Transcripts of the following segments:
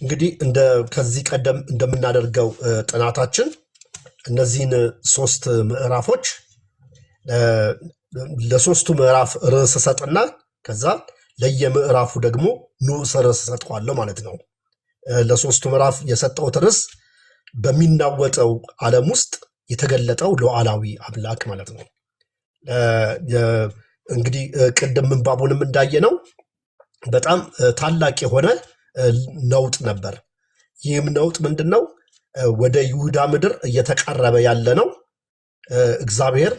እንግዲህ ከዚህ ቀደም እንደምናደርገው ጥናታችን እነዚህን ሶስት ምዕራፎች ለሶስቱ ምዕራፍ ርዕስ ሰጥና ከዛ ለየምዕራፉ ደግሞ ንዑስ ርዕስ ሰጥቷለሁ ማለት ነው። ለሶስቱ ምዕራፍ የሰጠሁት ርዕስ በሚናወጠው ዓለም ውስጥ የተገለጠው ሉዓላዊ አምላክ ማለት ነው። እንግዲህ ቅድም ምንባቡንም እንዳየነው በጣም ታላቅ የሆነ ነውጥ ነበር። ይህም ነውጥ ምንድነው? ወደ ይሁዳ ምድር እየተቃረበ ያለ ነው። እግዚአብሔር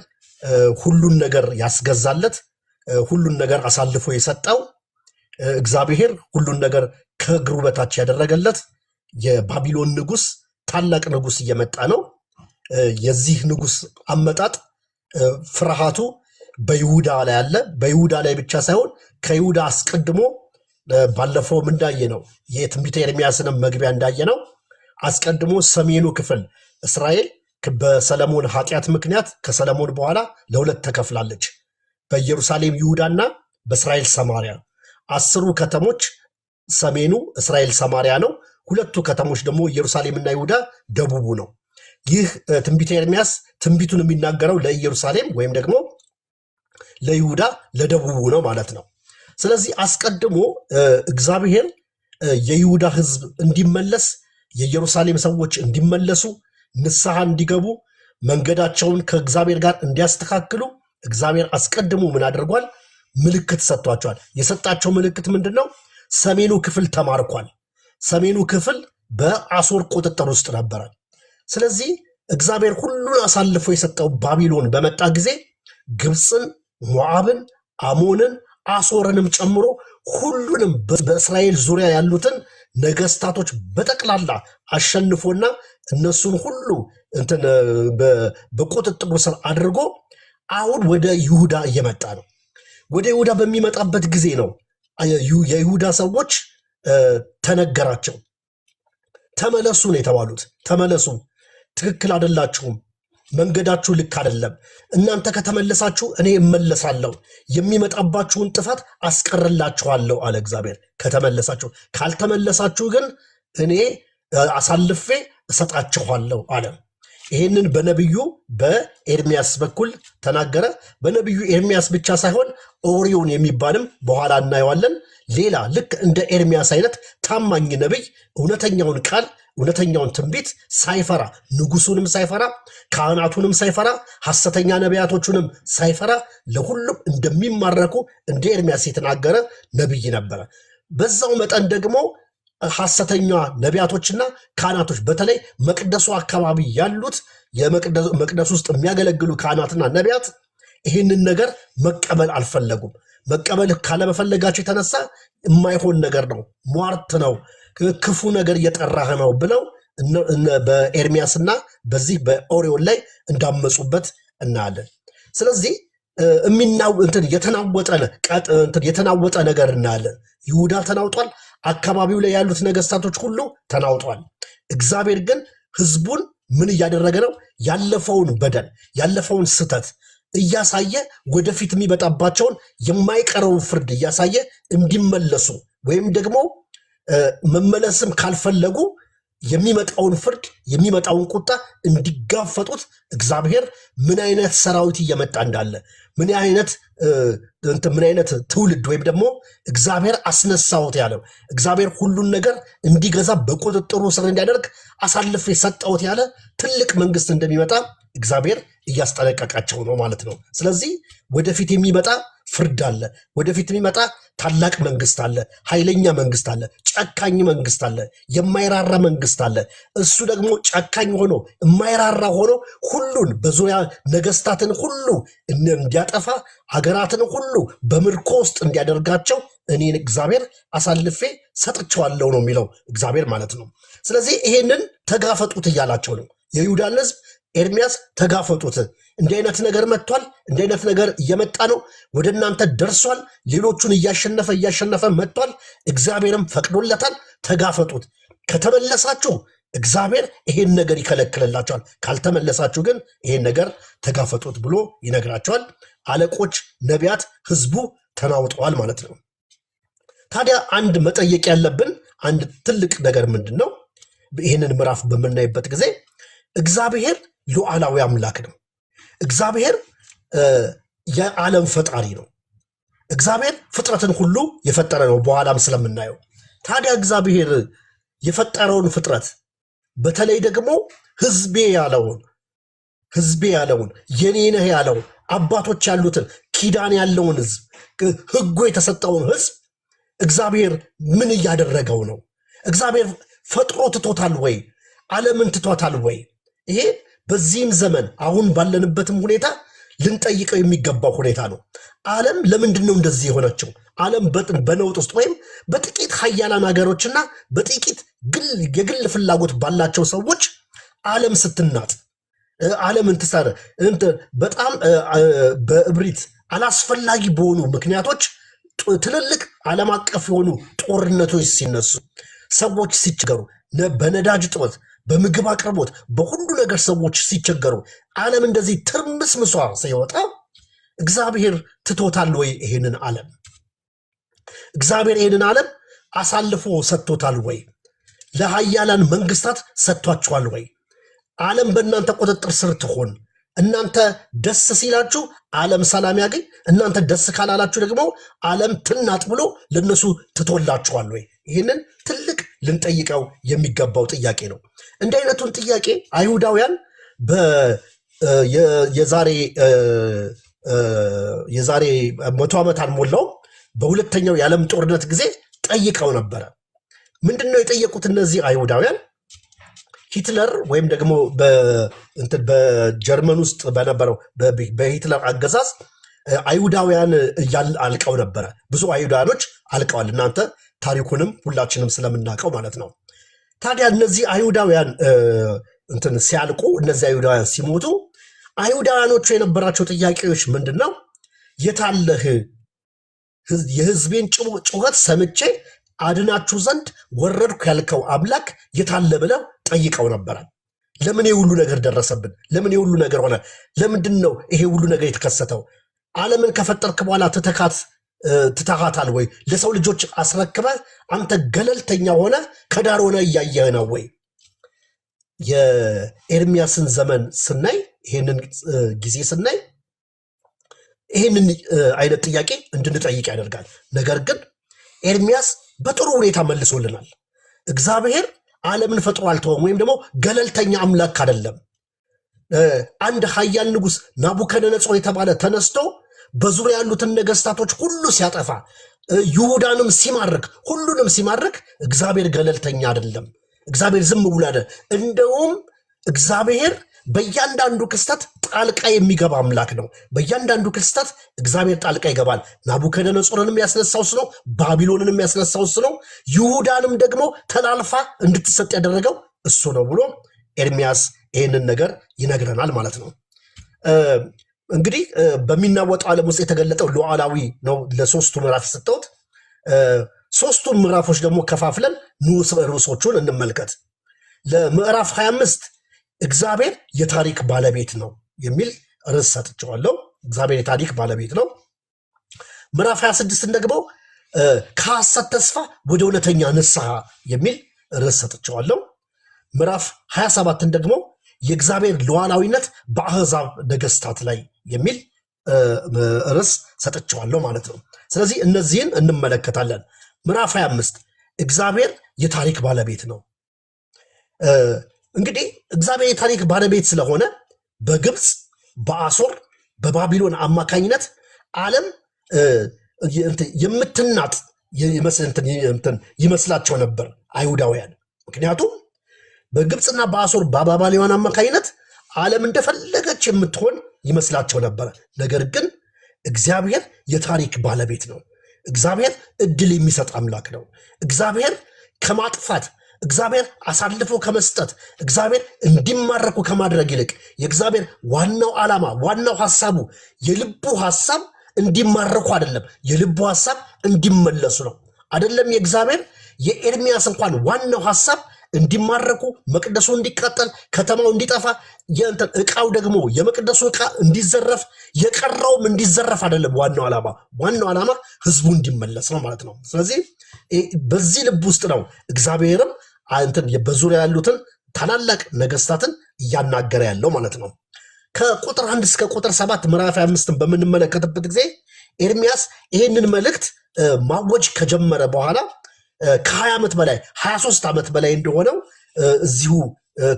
ሁሉን ነገር ያስገዛለት፣ ሁሉን ነገር አሳልፎ የሰጠው፣ እግዚአብሔር ሁሉን ነገር ከእግሩ በታች ያደረገለት የባቢሎን ንጉስ፣ ታላቅ ንጉስ እየመጣ ነው። የዚህ ንጉስ አመጣጥ ፍርሃቱ በይሁዳ ላይ አለ። በይሁዳ ላይ ብቻ ሳይሆን ከይሁዳ አስቀድሞ ባለፈው እንዳየ ነው የትንቢተ ኤርምያስንም መግቢያ እንዳየ ነው አስቀድሞ ሰሜኑ ክፍል እስራኤል በሰለሞን ኃጢአት ምክንያት ከሰለሞን በኋላ ለሁለት ተከፍላለች። በኢየሩሳሌም ይሁዳና በእስራኤል ሰማሪያ። 10 ከተሞች ሰሜኑ እስራኤል ሰማሪያ ነው። 2 ከተሞች ደግሞ ኢየሩሳሌምና ይሁዳ ደቡቡ ነው። ይህ ትንቢተ ኤርምያስ ትንቢቱን የሚናገረው ለኢየሩሳሌም ወይም ደግሞ ለይሁዳ ለደቡቡ ነው ማለት ነው። ስለዚህ አስቀድሞ እግዚአብሔር የይሁዳ ሕዝብ እንዲመለስ፣ የኢየሩሳሌም ሰዎች እንዲመለሱ፣ ንስሐ እንዲገቡ፣ መንገዳቸውን ከእግዚአብሔር ጋር እንዲያስተካክሉ እግዚአብሔር አስቀድሞ ምን አድርጓል? ምልክት ሰጥቷቸዋል። የሰጣቸው ምልክት ምንድነው? ሰሜኑ ክፍል ተማርኳል። ሰሜኑ ክፍል በአሦር ቁጥጥር ውስጥ ነበረ። ስለዚህ እግዚአብሔር ሁሉን አሳልፎ የሰጠው ባቢሎን በመጣ ጊዜ ግብፅን፣ ሞዓብን፣ አሞንን፣ አሦርንም ጨምሮ ሁሉንም በእስራኤል ዙሪያ ያሉትን ነገስታቶች በጠቅላላ አሸንፎና እነሱን ሁሉ በቁጥጥሩ ስር አድርጎ አሁን ወደ ይሁዳ እየመጣ ነው። ወደ ይሁዳ በሚመጣበት ጊዜ ነው የይሁዳ ሰዎች ተነገራቸው። ተመለሱ ነው የተባሉት። ተመለሱ፣ ትክክል አይደላችሁም፣ መንገዳችሁ ልክ አይደለም። እናንተ ከተመለሳችሁ እኔ እመለሳለሁ፣ የሚመጣባችሁን ጥፋት አስቀርላችኋለሁ አለ እግዚአብሔር። ከተመለሳችሁ፣ ካልተመለሳችሁ ግን እኔ አሳልፌ እሰጣችኋለሁ አለ። ይህንን በነቢዩ በኤርምያስ በኩል ተናገረ። በነቢዩ ኤርምያስ ብቻ ሳይሆን ኦሪዮን የሚባልም በኋላ እናየዋለን። ሌላ ልክ እንደ ኤርምያስ አይነት ታማኝ ነቢይ እውነተኛውን ቃል እውነተኛውን ትንቢት ሳይፈራ፣ ንጉሱንም ሳይፈራ፣ ካህናቱንም ሳይፈራ፣ ሐሰተኛ ነቢያቶቹንም ሳይፈራ ለሁሉም እንደሚማረኩ እንደ ኤርምያስ የተናገረ ነቢይ ነበረ። በዛው መጠን ደግሞ ሐሰተኛ ነቢያቶችና ካህናቶች በተለይ መቅደሱ አካባቢ ያሉት መቅደስ ውስጥ የሚያገለግሉ ካህናትና ነቢያት ይህንን ነገር መቀበል አልፈለጉም። መቀበል ካለመፈለጋቸው የተነሳ የማይሆን ነገር ነው፣ ሟርት ነው፣ ክፉ ነገር እየጠራህ ነው ብለው በኤርምያስና በዚህ በኦሪዮን ላይ እንዳመፁበት እናያለን። ስለዚህ የተናወጠ ነገር እናያለን። ይሁዳ ተናውጧል። አካባቢው ላይ ያሉት ነገስታቶች ሁሉ ተናውጧል። እግዚአብሔር ግን ህዝቡን ምን እያደረገ ነው? ያለፈውን በደል ያለፈውን ስተት እያሳየ ወደፊት የሚመጣባቸውን የማይቀረውን ፍርድ እያሳየ እንዲመለሱ ወይም ደግሞ መመለስም ካልፈለጉ የሚመጣውን ፍርድ የሚመጣውን ቁጣ እንዲጋፈጡት እግዚአብሔር ምን አይነት ሰራዊት እየመጣ እንዳለ ምን አይነት ትውልድ ወይም ደግሞ እግዚአብሔር አስነሳውት ያለው እግዚአብሔር ሁሉን ነገር እንዲገዛ በቁጥጥሩ ስር እንዲያደርግ አሳልፌ ሰጠውት ያለ ትልቅ መንግስት እንደሚመጣ እግዚአብሔር እያስጠነቀቃቸው ነው ማለት ነው። ስለዚህ ወደፊት የሚመጣ ፍርድ አለ። ወደፊት የሚመጣ ታላቅ መንግስት አለ። ኃይለኛ መንግስት አለ። ጨካኝ መንግስት አለ። የማይራራ መንግስት አለ። እሱ ደግሞ ጨካኝ ሆኖ የማይራራ ሆኖ ሁሉን በዙሪያ ነገስታትን ሁሉ እንዲያጠፋ ሀገራትን ሁሉ በምርኮ ውስጥ እንዲያደርጋቸው እኔን እግዚአብሔር አሳልፌ ሰጥቼዋለሁ ነው የሚለው እግዚአብሔር ማለት ነው። ስለዚህ ይሄንን ተጋፈጡት እያላቸው ነው የይሁዳን ህዝብ። ኤርምያስ ተጋፈጡት፣ እንዲህ አይነት ነገር መጥቷል፣ እንዲህ አይነት ነገር እየመጣ ነው፣ ወደ እናንተ ደርሷል፣ ሌሎቹን እያሸነፈ መጥቷል፣ እግዚአብሔርም ፈቅዶለታል፣ ተጋፈጡት። ከተመለሳችሁ እግዚአብሔር ይሄን ነገር ይከለክልላቸዋል፣ ካልተመለሳችሁ ግን ይሄን ነገር ተጋፈጡት ብሎ ይነግራቸዋል። አለቆች፣ ነቢያት፣ ህዝቡ ተናውጠዋል ማለት ነው። ታዲያ አንድ መጠየቅ ያለብን አንድ ትልቅ ነገር ምንድነው? ይህንን ምዕራፍ በምናይበት ጊዜ እግዚአብሔር ሉዓላዊ አምላክ ነው። እግዚአብሔር የዓለም ፈጣሪ ነው። እግዚአብሔር ፍጥረትን ሁሉ የፈጠረ ነው፣ በኋላም ስለምናየው። ታዲያ እግዚአብሔር የፈጠረውን ፍጥረት በተለይ ደግሞ ህዝቤ ያለውን የኔ ነህ ያለውን አባቶች ያሉትን ኪዳን ያለውን ህዝብ ህጉ የተሰጠውን ህዝብ እግዚአብሔር ምን እያደረገው ነው? እግዚአብሔር ፈጥሮ ትቶታል ወይ? ዓለምን ትቶታል ወይ? ይሄ በዚህም ዘመን አሁን ባለንበትም ሁኔታ ልንጠይቀው የሚገባው ሁኔታ ነው። ዓለም ለምንድን ነው እንደዚህ የሆነችው? ዓለም በነውጥ ውስጥ ወይም በጥቂት ሀያላን ሀገሮችና በጥቂት የግል ፍላጎት ባላቸው ሰዎች ዓለም ስትናጥ ዓለምን ትሳረ በጣም በእብሪት አላስፈላጊ በሆኑ ምክንያቶች ትልልቅ ዓለም አቀፍ የሆኑ ጦርነቶች ሲነሱ፣ ሰዎች ሲቸገሩ፣ በነዳጅ እጥረት፣ በምግብ አቅርቦት፣ በሁሉ ነገር ሰዎች ሲቸገሩ፣ ዓለም እንደዚህ ትርምስምሷ ሲወጣ እግዚአብሔር ትቶታል ወይ? ይሄንን ዓለም እግዚአብሔር ይሄንን ዓለም አሳልፎ ሰጥቶታል ወይ? ለሀያላን መንግስታት ሰጥቷቸዋል ወይ? ዓለም በእናንተ ቁጥጥር ስር ትሆን፣ እናንተ ደስ ሲላችሁ ዓለም ሰላም ያገኝ፣ እናንተ ደስ ካላላችሁ ደግሞ ዓለም ትናጥ ብሎ ለነሱ ትቶላችኋል ወይ? ይህንን ትልቅ ልንጠይቀው የሚገባው ጥያቄ ነው። እንዲህ አይነቱን ጥያቄ አይሁዳውያን የዛሬ 100 ዓመት አልሞላውም በሁለተኛው የዓለም ጦርነት ጊዜ ጠይቀው ነበረ። ምንድነው የጠየቁት እነዚህ አይሁዳውያን? ሂትለር ወይም ደግሞ በጀርመን ውስጥ በነበረው በሂትለር አገዛዝ አይሁዳውያን አልቀው ነበረ። ብዙ አይሁዳኖች አልቀዋል። እናንተ ታሪኩንም ሁላችንም ስለምናውቀው ማለት ነው። ታዲያ እነዚህ አይሁዳውያን ሲያልቁ፣ እነዚህ አይሁዳውያን ሲሞቱ አይሁዳውያኖቹ የነበራቸው ጥያቄዎች ምንድነው? የታለህ የህዝቤን ጩኸት ሰምቼ አድናችሁ ዘንድ ወረድኩ ያልከው አምላክ የታለ ብለው ጠይቀው ነበረ። ለምን የሁሉ ነገር ደረሰብን? ለምን የሁሉ ነገር ሆነ? ለምንድን ነው ይሄ ሁሉ ነገር የተከሰተው? ዓለምን ከፈጠርክ በኋላ ትተሃታል ወይ? ለሰው ልጆች አስረክበ አንተ ገለልተኛ ሆነ ከዳር ሆነ እያየህ ነው ወይ? የኤርሚያስን ዘመን ስናይ፣ ይሄንን ጊዜ ስናይ ይሄንን አይነት ጥያቄ እንድንጠይቅ ያደርጋል። ነገር ግን ኤርሚያስ በጥሩ ሁኔታ መልሶልናል። እግዚአብሔር ዓለምን ፈጥሮ አልተወም፣ ወይም ደግሞ ገለልተኛ አምላክ አይደለም። አንድ ኃያል ንጉሥ ናቡከደነጾር የተባለ ተነስቶ በዙሪያ ያሉትን ነገስታቶች ሁሉ ሲያጠፋ፣ ይሁዳንም ሲማርክ፣ ሁሉንም ሲማርክ እግዚአብሔር ገለልተኛ አይደለም። እግዚአብሔር ዝም ብሎ አይደለም። እንደውም እግዚአብሔር በእያንዳንዱ ክስተት ጣልቃ የሚገባ አምላክ ነው። በእያንዳንዱ ክስተት እግዚአብሔር ጣልቃ ይገባል። ናቡከደነጾርንም ያስነሳው እሱ ነው። ባቢሎንንም ያስነሳው እሱ ነው። ይሁዳንም ደግሞ ተላልፋ እንድትሰጥ ያደረገው እሱ ነው ብሎ ኤርሚያስ ይህንን ነገር ይነግረናል ማለት ነው። እንግዲህ በሚናወጠው ዓለም ውስጥ የተገለጠው ሉዓላዊ ነው። ለሶስቱ ምዕራፍ የሰጠሁት ሶስቱን ምዕራፎች ደግሞ ከፋፍለን ንዑስ ርዕሶቹን እንመልከት። ለምዕራፍ 25 እግዚአብሔር የታሪክ ባለቤት ነው የሚል ርዕስ ሰጥቼዋለሁ። እግዚአብሔር የታሪክ ባለቤት ነው። ምዕራፍ 26 ደግሞ ከሐሰት ተስፋ ወደ እውነተኛ ንስሐ የሚል ርዕስ ሰጥቼዋለሁ። ምዕራፍ 27 ደግሞ የእግዚአብሔር ሉዓላዊነት በአሕዛብ ነገስታት ላይ የሚል ርዕስ ሰጥቼዋለሁ ማለት ነው። ስለዚህ እነዚህን እንመለከታለን። ምዕራፍ 25 እግዚአብሔር የታሪክ ባለቤት ነው። እንግዲህ እግዚአብሔር የታሪክ ባለቤት ስለሆነ በግብፅ፣ በአሶር፣ በባቢሎን አማካኝነት ዓለም የምትናጥ ይመስላቸው ነበር አይሁዳውያን። ምክንያቱም በግብፅና በአሶር በባቢሎን አማካኝነት ዓለም እንደፈለገች የምትሆን ይመስላቸው ነበር። ነገር ግን እግዚአብሔር የታሪክ ባለቤት ነው። እግዚአብሔር እድል የሚሰጥ አምላክ ነው። እግዚአብሔር ከማጥፋት፣ እግዚአብሔር አሳልፎ ከመስጠት፣ እግዚአብሔር እንዲማረኩ ከማድረግ ይልቅ የእግዚአብሔር ዋናው ዓላማ፣ ዋናው ሐሳቡ፣ የልቡ ሐሳብ እንዲማረኩ አይደለም። የልቡ ሐሳብ እንዲመለሱ ነው። አይደለም የእግዚአብሔር የኤርሚያስ እንኳን ዋናው ሐሳብ እንዲማረኩ መቅደሱ እንዲቃጠል ከተማው እንዲጠፋ እቃው ደግሞ የመቅደሱ እቃ እንዲዘረፍ የቀረውም እንዲዘረፍ አይደለም ዋናው ዓላማ ህዝቡ እንዲመለስ ነው ማለት ነው። ስለዚህ በዚህ ልብ ውስጥ ነው እግዚአብሔርም በዙሪያ ያሉትን ታላላቅ ነገስታትን እያናገረ ያለው ማለት ነው። ከቁጥር 1 እስከ ቁጥር 7 ምዕራፍ 5 በምንመለከትበት ጊዜ ኤርሚያስ ይሄንን መልእክት ማወጅ ከጀመረ በኋላ ከ20 ዓመት በላይ 23 ዓመት በላይ እንደሆነው እዚሁ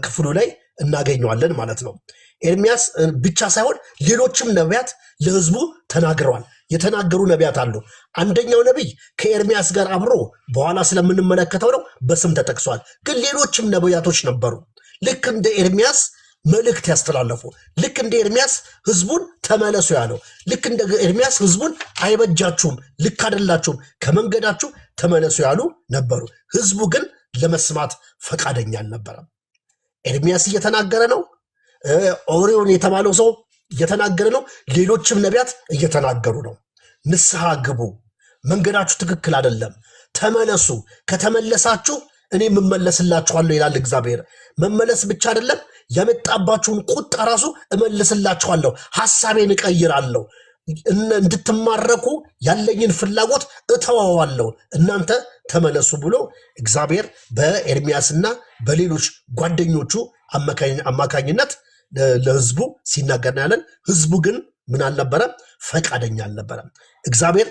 ክፍሉ ላይ እናገኘዋለን ማለት ነው። ኤርሚያስ ብቻ ሳይሆን ሌሎችም ነቢያት ለህዝቡ ተናግረዋል። የተናገሩ ነቢያት አሉ። አንደኛው ነቢይ ከኤርሚያስ ጋር አብሮ በኋላ ስለምንመለከተው ነው በስም ተጠቅሷል። ግን ሌሎችም ነቢያቶች ነበሩ ልክ እንደ ኤርሚያስ መልእክት ያስተላለፉ፣ ልክ እንደ ኤርሚያስ ህዝቡን ተመለሱ ያለው፣ ልክ እንደ ኤርሚያስ ህዝቡን አይበጃችሁም፣ ልክ አይደላችሁም፣ ከመንገዳችሁ ተመለሱ ያሉ ነበሩ። ህዝቡ ግን ለመስማት ፈቃደኛ አልነበረም። ኤርሚያስ እየተናገረ ነው፣ ኦሪዮን የተባለው ሰው እየተናገረ ነው፣ ሌሎችም ነቢያት እየተናገሩ ነው። ንስሐ ግቡ፣ መንገዳችሁ ትክክል አይደለም፣ ተመለሱ፣ ከተመለሳችሁ እኔ እመለስላችኋለሁ ይላል እግዚአብሔር። መመለስ ብቻ አይደለም ያመጣባችሁን ቁጣ ራሱ እመልስላችኋለሁ፣ ሐሳቤን እቀይራለሁ፣ እንድትማረኩ ያለኝን ፍላጎት እተዋዋለሁ፣ እናንተ ተመለሱ ብሎ እግዚአብሔር በኤርሚያስና በሌሎች ጓደኞቹ አማካኝነት ለህዝቡ ሲናገር ያለን። ህዝቡ ግን ምን አልነበረም? ፈቃደኛ አልነበረም። እግዚአብሔር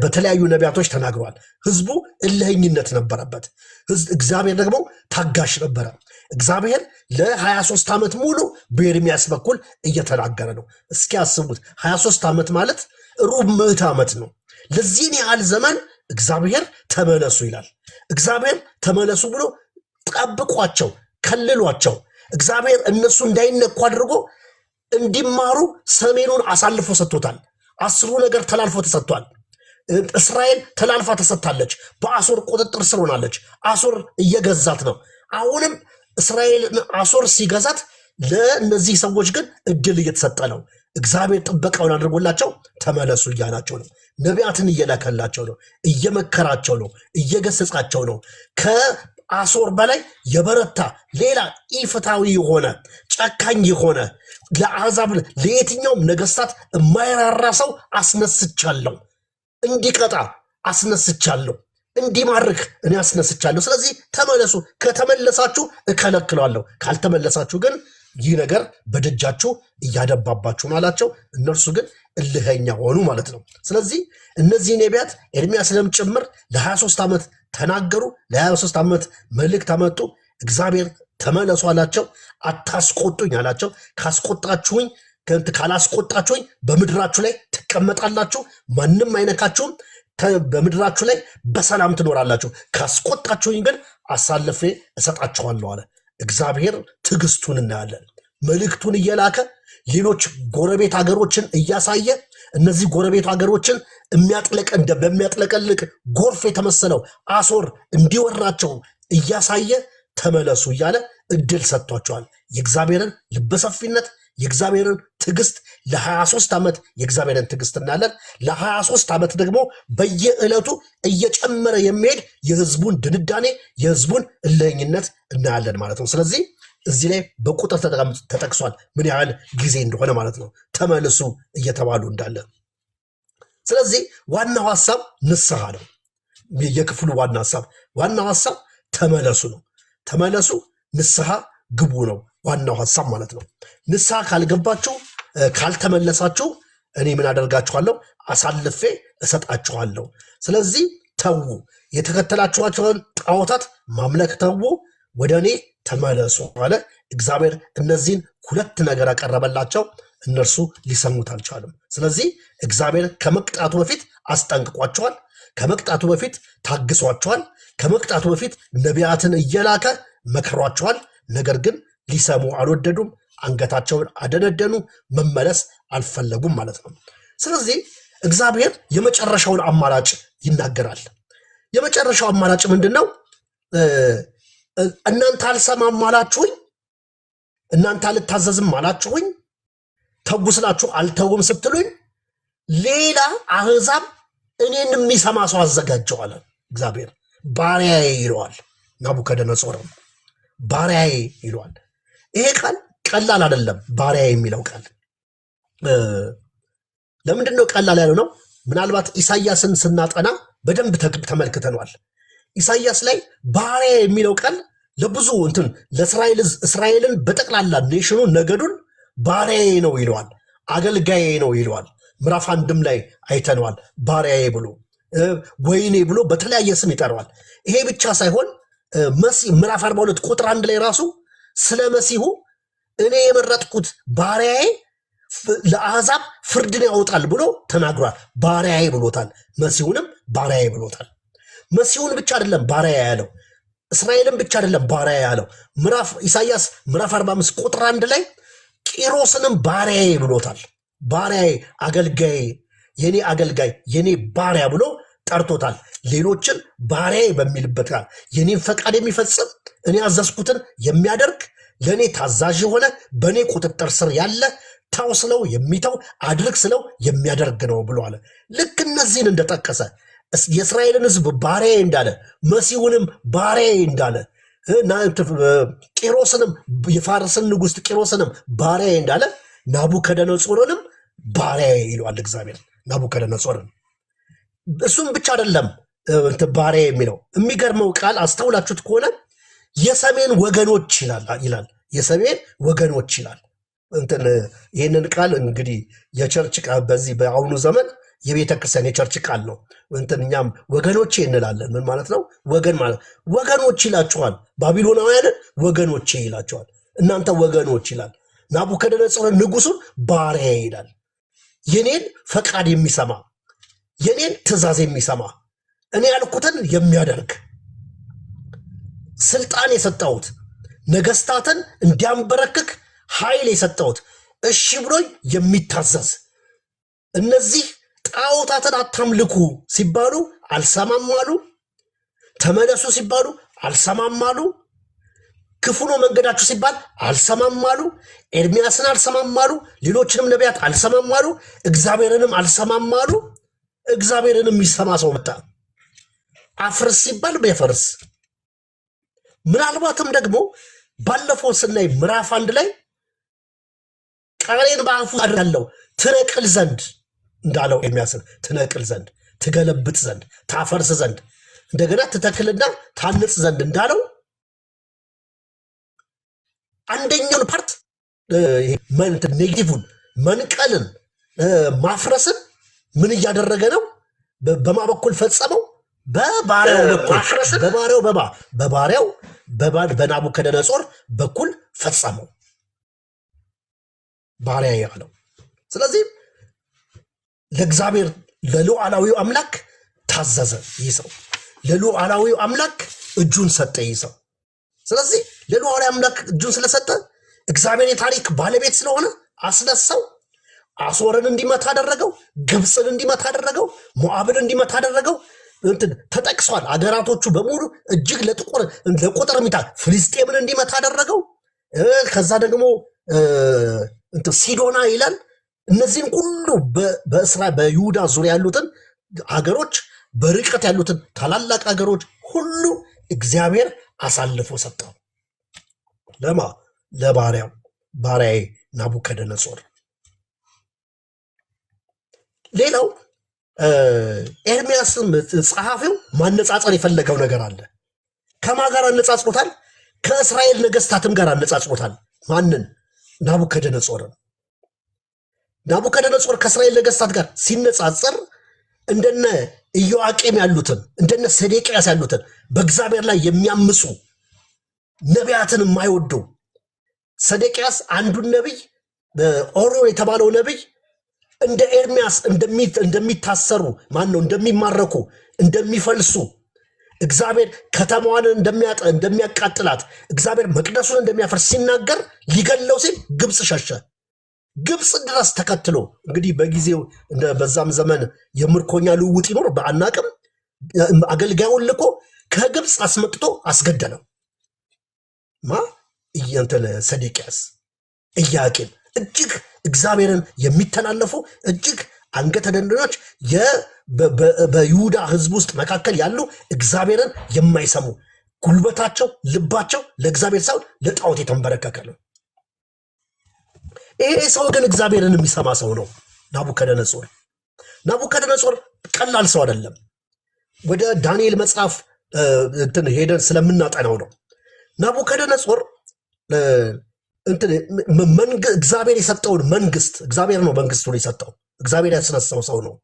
በተለያዩ ነቢያቶች ተናግሯል። ህዝቡ እልህኝነት ነበረበት። እግዚአብሔር ደግሞ ታጋሽ ነበረ። እግዚአብሔር ለ23 ዓመት ሙሉ በኤርሚያስ በኩል እየተናገረ ነው። እስኪ አስቡት፣ 23 ዓመት ማለት ሩብ ምዕተ ዓመት ነው። ለዚህን ያህል ዘመን እግዚአብሔር ተመለሱ ይላል። እግዚአብሔር ተመለሱ ብሎ ጠብቋቸው፣ ከልሏቸው። እግዚአብሔር እነሱ እንዳይነኩ አድርጎ እንዲማሩ ሰሜኑን አሳልፎ ሰጥቶታል። 10 ነገር ተላልፎ ተሰጥቷል። እስራኤል ተላልፋ ተሰጥታለች። በአሶር ቁጥጥር ስር ሆናለች። አሶር እየገዛት ነው። አሁንም እስራኤል አሶር ሲገዛት ለእነዚህ ሰዎች ግን እድል እየተሰጠ ነው። እግዚአብሔር ጥበቃውን አድርጎላቸው ተመለሱ እያላቸው ነው። ነቢያትን እየላከላቸው ነው። እየመከራቸው ነው። እየገሰጻቸው ነው። ከአሶር በላይ የበረታ ሌላ ኢፍታዊ የሆነ ጨካኝ የሆነ ለአሕዛብ ለየትኛውም ነገስታት የማይራራ ሰው አስነስቻለሁ፣ እንዲቀጣ አስነስቻለሁ፣ እንዲማርክ እኔ አስነስቻለሁ። ስለዚህ ተመለሱ፣ ከተመለሳችሁ እከለክለዋለሁ፣ ካልተመለሳችሁ ግን ይህ ነገር በደጃችሁ እያደባባችሁ አላቸው። እነርሱ ግን እልህኛ ሆኑ ማለት ነው። ስለዚህ እነዚህ ነቢያት ኤርሚያስንም ጭምር ለ23 ዓመት ተናገሩ። ለ23 ዓመት መልእክት አመጡ። እግዚአብሔር ተመለሱ አላቸው። አታስቆጡኝ አላቸው። ካስቆጣችሁኝ ካላስቆጣችሁኝ በምድራችሁ ላይ ትቀመጣላችሁ፣ ማንም አይነካችሁም፣ በምድራችሁ ላይ በሰላም ትኖራላችሁ፣ ካስቆጣችሁኝ ግን አሳልፌ እሰጣችኋለሁ አለ። እግዚአብሔር ትዕግስቱን እናያለን። መልእክቱን እየላከ ሌሎች ጎረቤት ሀገሮችን እያሳየ እነዚህ ጎረቤት ሀገሮችን በሚያጥለቀልቅ ጎርፍ የተመሰለው አሶር እንዲወራቸው እያሳየ ተመለሱ እያለ እድል ሰጥቷቸዋል። የእግዚአብሔርን ልበሰፊነት የእግዚአብሔርን ትዕግስት ለ23 ዓመት የእግዚአብሔርን ትዕግስት እናያለን። ለ23 ዓመት ደግሞ በየዕለቱ እየጨመረ የሚሄድ የህዝቡን ድንዳኔ የህዝቡን እልህኝነት እናያለን ማለት ነው። ስለዚህ እዚህ ላይ በቁጥር ተጠቅሷል ምን ያህል ጊዜ እንደሆነ ማለት ነው፣ ተመልሱ እየተባሉ እንዳለ። ስለዚህ ዋናው ሐሳብ ንስሐ ነው። የክፍሉ ዋናው ሐሳብ ተመለሱ ነው። ተመለሱ፣ ንስሐ ግቡ ነው ዋናው ሐሳብ ማለት ነው። ንስሐ ካልገባችሁ ካልተመለሳችሁ እኔ ምን አደርጋችኋለሁ? አሳልፌ እሰጣችኋለሁ። ስለዚህ ተዉ፣ የተከተላችኋቸውን ጣዖታት ማምለክ ተዉ፣ ወደ እኔ ተመለሱ አለ እግዚአብሔር። እነዚህን 2 ነገር አቀረበላቸው። እነርሱ ሊሰሙት አልቻሉም። ስለዚህ እግዚአብሔር ከመቅጣቱ በፊት አስጠንቅቋቸዋል። ከመቅጣቱ በፊት ታግሷቸዋል። ከመቅጣቱ በፊት ነቢያትን እየላከ መክሯቸዋል። ነገር ግን ሊሰሙ አልወደዱም። አንገታቸውን አደነደኑ። መመለስ አልፈለጉም ማለት ነው። ስለዚህ እግዚአብሔር የመጨረሻውን አማራጭ ይናገራል። የመጨረሻው አማራጭ ምንድነው? እናንተ አልሰማም አላችሁኝ፣ እናንተ አልታዘዝም አላችሁኝ፣ ተው ስላችሁ አልተውም ስትሉኝ ሌላ አሕዛብ እኔን የሚሰማ ሰው አዘጋጀዋል እግዚአብሔር። ባሪያዬ ይለዋል ናቡከደነጾር። ባሪያዬ ይለዋል። ይሄ ቃል ቀላል አይደለም። ባሪያዬ የሚለው ቃል ለምንድን ነው ቀላል ያለው ነው? ምናልባት ኢሳይያስን ስናጠና በደንብ ተመልክተናል። ኢሳይያስ ላይ ባሪያ የሚለው ቃል ለብዙ እስራኤልን በጠቅላላ ኔሽኑን ነገዱን ባሪያዬ ነው ይለዋል፣ አገልጋዬ ነው ይለዋል። ምዕራፍ 1 ላይ አይተነዋል። ባሪያዬ ብሎ ወይኔ ብሎ በተለያየ ስም ይጠራዋል። ይሄ ብቻ ሳይሆን መሲህ ምዕራፍ 42 ቁጥር 1 ላይ ራሱ ስለ መሲሁ እኔ የመረጥኩት ባሪያዬ ለአሕዛብ ፍርድን ያወጣል ብሎ ተናግሯል። ባሪያዬ ብሎታል። መሲሁንም ባሪያዬ ብሎታል። መሲሁን ብቻ አይደለም ባሪያ ያለው፣ እስራኤልን ብቻ አይደለም ባሪያ ያለው። ኢሳይያስ ምዕራፍ 45 ቁጥር 1 ላይ ቂሮስንም ባሪያዬ ብሎታል። ባሪያዬ፣ አገልጋዬ፣ የኔ አገልጋይ፣ የኔ ባሪያ ብሎ ጠርቶታል። ሌሎችን ባሪያዬ በሚልበት ቃል የኔን ፈቃድ የሚፈጽም እኔ ያዘዝኩትን የሚያደርግ ለእኔ ታዛዥ የሆነ በእኔ ቁጥጥር ስር ያለ ታው ስለው የሚተው አድርግ ስለው የሚያደርግ ነው ብሎ አለ። ልክ እነዚህን እንደጠቀሰ የእስራኤልን ሕዝብ ባሪያዬ እንዳለ፣ መሲሁንም ባሪያዬ እንዳለ፣ ቂሮስንም የፋርስን ንጉሥ ቂሮስንም ባሪያዬ እንዳለ ናቡከደነጾርንም ባሪያዬ ይለዋል እግዚአብሔር። ናቡከደነጾርን እሱም ብቻ አይደለም ባሪያዬ የሚለው። የሚገርመው ቃል አስተውላችሁት ከሆነ የሰሜን ወገኖች ይላል። የሰሜን ወገኖች ይላል። ይህንን ቃል እንግዲህ የቸርች ቃል በዚህ በአሁኑ ዘመን የቤተ ክርስቲያን የቸርች ቃል ነው። እኛም ወገኖቼ እንላለን። ምን ማለት ነው? ወገን ማለት ወገኖች ይላቸዋል። ባቢሎናውያንን ወገኖቼ ይላቸዋል። እናንተ ወገኖች ይላል። ናቡከደነጾር ንጉሱን ባሪያዬ ይላል። የኔን ፈቃድ የሚሰማ የኔን ትእዛዝ የሚሰማ እኔ ያልኩትን የሚያደርግ ስልጣን የሰጠሁት ነገስታትን እንዲያንበረክክ ኃይል የሰጠሁት እሺ ብሎኝ የሚታዘዝ እነዚህ ጣዖታትን አታምልኩ ሲባሉ አልሰማም አሉ። ተመለሱ ሲባሉ አልሰማም አሉ። ክፉ ነው መንገዳችሁ ሲባል አልሰማም አሉ። ኤርሚያስን አልሰማም አሉ። ሌሎችንም ነቢያት አልሰማም አሉ። እግዚአብሔርንም አልሰማም አሉ። እግዚአብሔርንም የሚሰማ ሰው መጣ። አፍርስ ሲባል ቢያፈርስ። ምናልባትም ደግሞ ባለፈው ስናይ ምዕራፍ 1 ላይ ቃሌን በአፉ አድርጋለሁ ትነቅል ዘንድ እንዳለው ኤርሚያስን ትነቅል ዘንድ፣ ትገለብጥ ዘንድ፣ ታፈርስ ዘንድ፣ እንደገና ትተክልና ታንጽ ዘንድ እንዳለው አንደኛውን ፓርት ኔጌቲቭን መንቀልን ማፍረስን ምን እያደረገ ነው? በማ በኩል ፈጸመው? በባሪያው በኩል በባሪያው በናቡከደነጾር በኩል ፈጸመው ባሪያ ያለው። ስለዚህ ለእግዚአብሔር ለሉዓላዊው አምላክ ታዘዘ ይህ ሰው። ለሉዓላዊው አምላክ እጁን ሰጠ ይህ ሰው። ስለዚህ ለሉዓላዊ አምላክ እጁን ስለሰጠ እግዚአብሔር የታሪክ ባለቤት ስለሆነ አስነሳው። አሶርን እንዲመታ አደረገው። ግብፅን እንዲመታ አደረገው። ሞዓብን እንዲመታ አደረገው። ተጠቅሷል። አገራቶቹ በሙሉ እጅግ ለቁጥር ሚታ ፍልስጤምን እንዲመታ አደረገው። ከዛ ደግሞ ሲዶና ይላል። እነዚህን ሁሉ በይሁዳ ዙሪያ ያሉትን ሀገሮች፣ በርቀት ያሉትን ታላላቅ ሀገሮች ሁሉ እግዚአብሔር አሳልፎ ሰጠው። ለማ ለባሪያው ባሪያዬ ናቡከደነጾር። ሌላው ኤርሚያስም ጸሐፊው ማነጻጸር የፈለገው ነገር አለ። ከማን ጋር አነጻጽሮታል? ከእስራኤል ነገስታትም ጋር አነጻጽሮታል። ማንን? ናቡከደነጾርን። ናቡከደነጾር ከእስራኤል ነገስታት ጋር ሲነጻጸር እንደነ ኢዮአቄም ያሉትን እንደነ ሰዴቅያስ ያሉትን በእግዚአብሔር ላይ የሚያምፁ ነቢያትን የማይወዱ ሰዴቅያስ አንዱን ነቢይ ኦሪዮ የተባለው ነቢይ እንደ ኤርሚያስ እንደሚታሰሩ እንደሚማረኩ እንደሚፈልሱ እግዚአብሔር ከተማዋን እንደሚያቃጥላት እግዚአብሔር መቅደሱን እንደሚያፈርስ ሲናገር ሊገለው ሲል ግብፅ ሸሸ። ግብፅ ድረስ ተከትሎ እንግዲህ በጊዜው በዛም ዘመን የምርኮኛ ልውውጥ ይኖር በአናቅም አገልጋዩን ልኮ ከግብፅ አስመጥቶ አስገደለው። ሰዴቅያስ ኢዮአቄም እጅግ እግዚአብሔርን የሚተላለፉ እጅግ አንገተ ደንዳኖች በይሁዳ ሕዝብ ውስጥ መካከል ያሉ እግዚአብሔርን የማይሰሙ ጉልበታቸው ልባቸው ለእግዚአብሔር ሳይሆን ለጣዖት የተንበረከከ ነው። ይሄ ሰው ግን እግዚአብሔርን የሚሰማ ሰው ነው። ናቡከደነጾር ቀላል ሰው አይደለም። ወደ ዳንኤል መጽሐፍ ሄደን ስለምናጠናው ነው። ናቡከደነጾር እግዚአብሔር የሰጠውን መንግስት እግዚአብሔር ነው መንግስቱን የሰጠው እግዚአብሔር ያስነሳው ሰው ነው።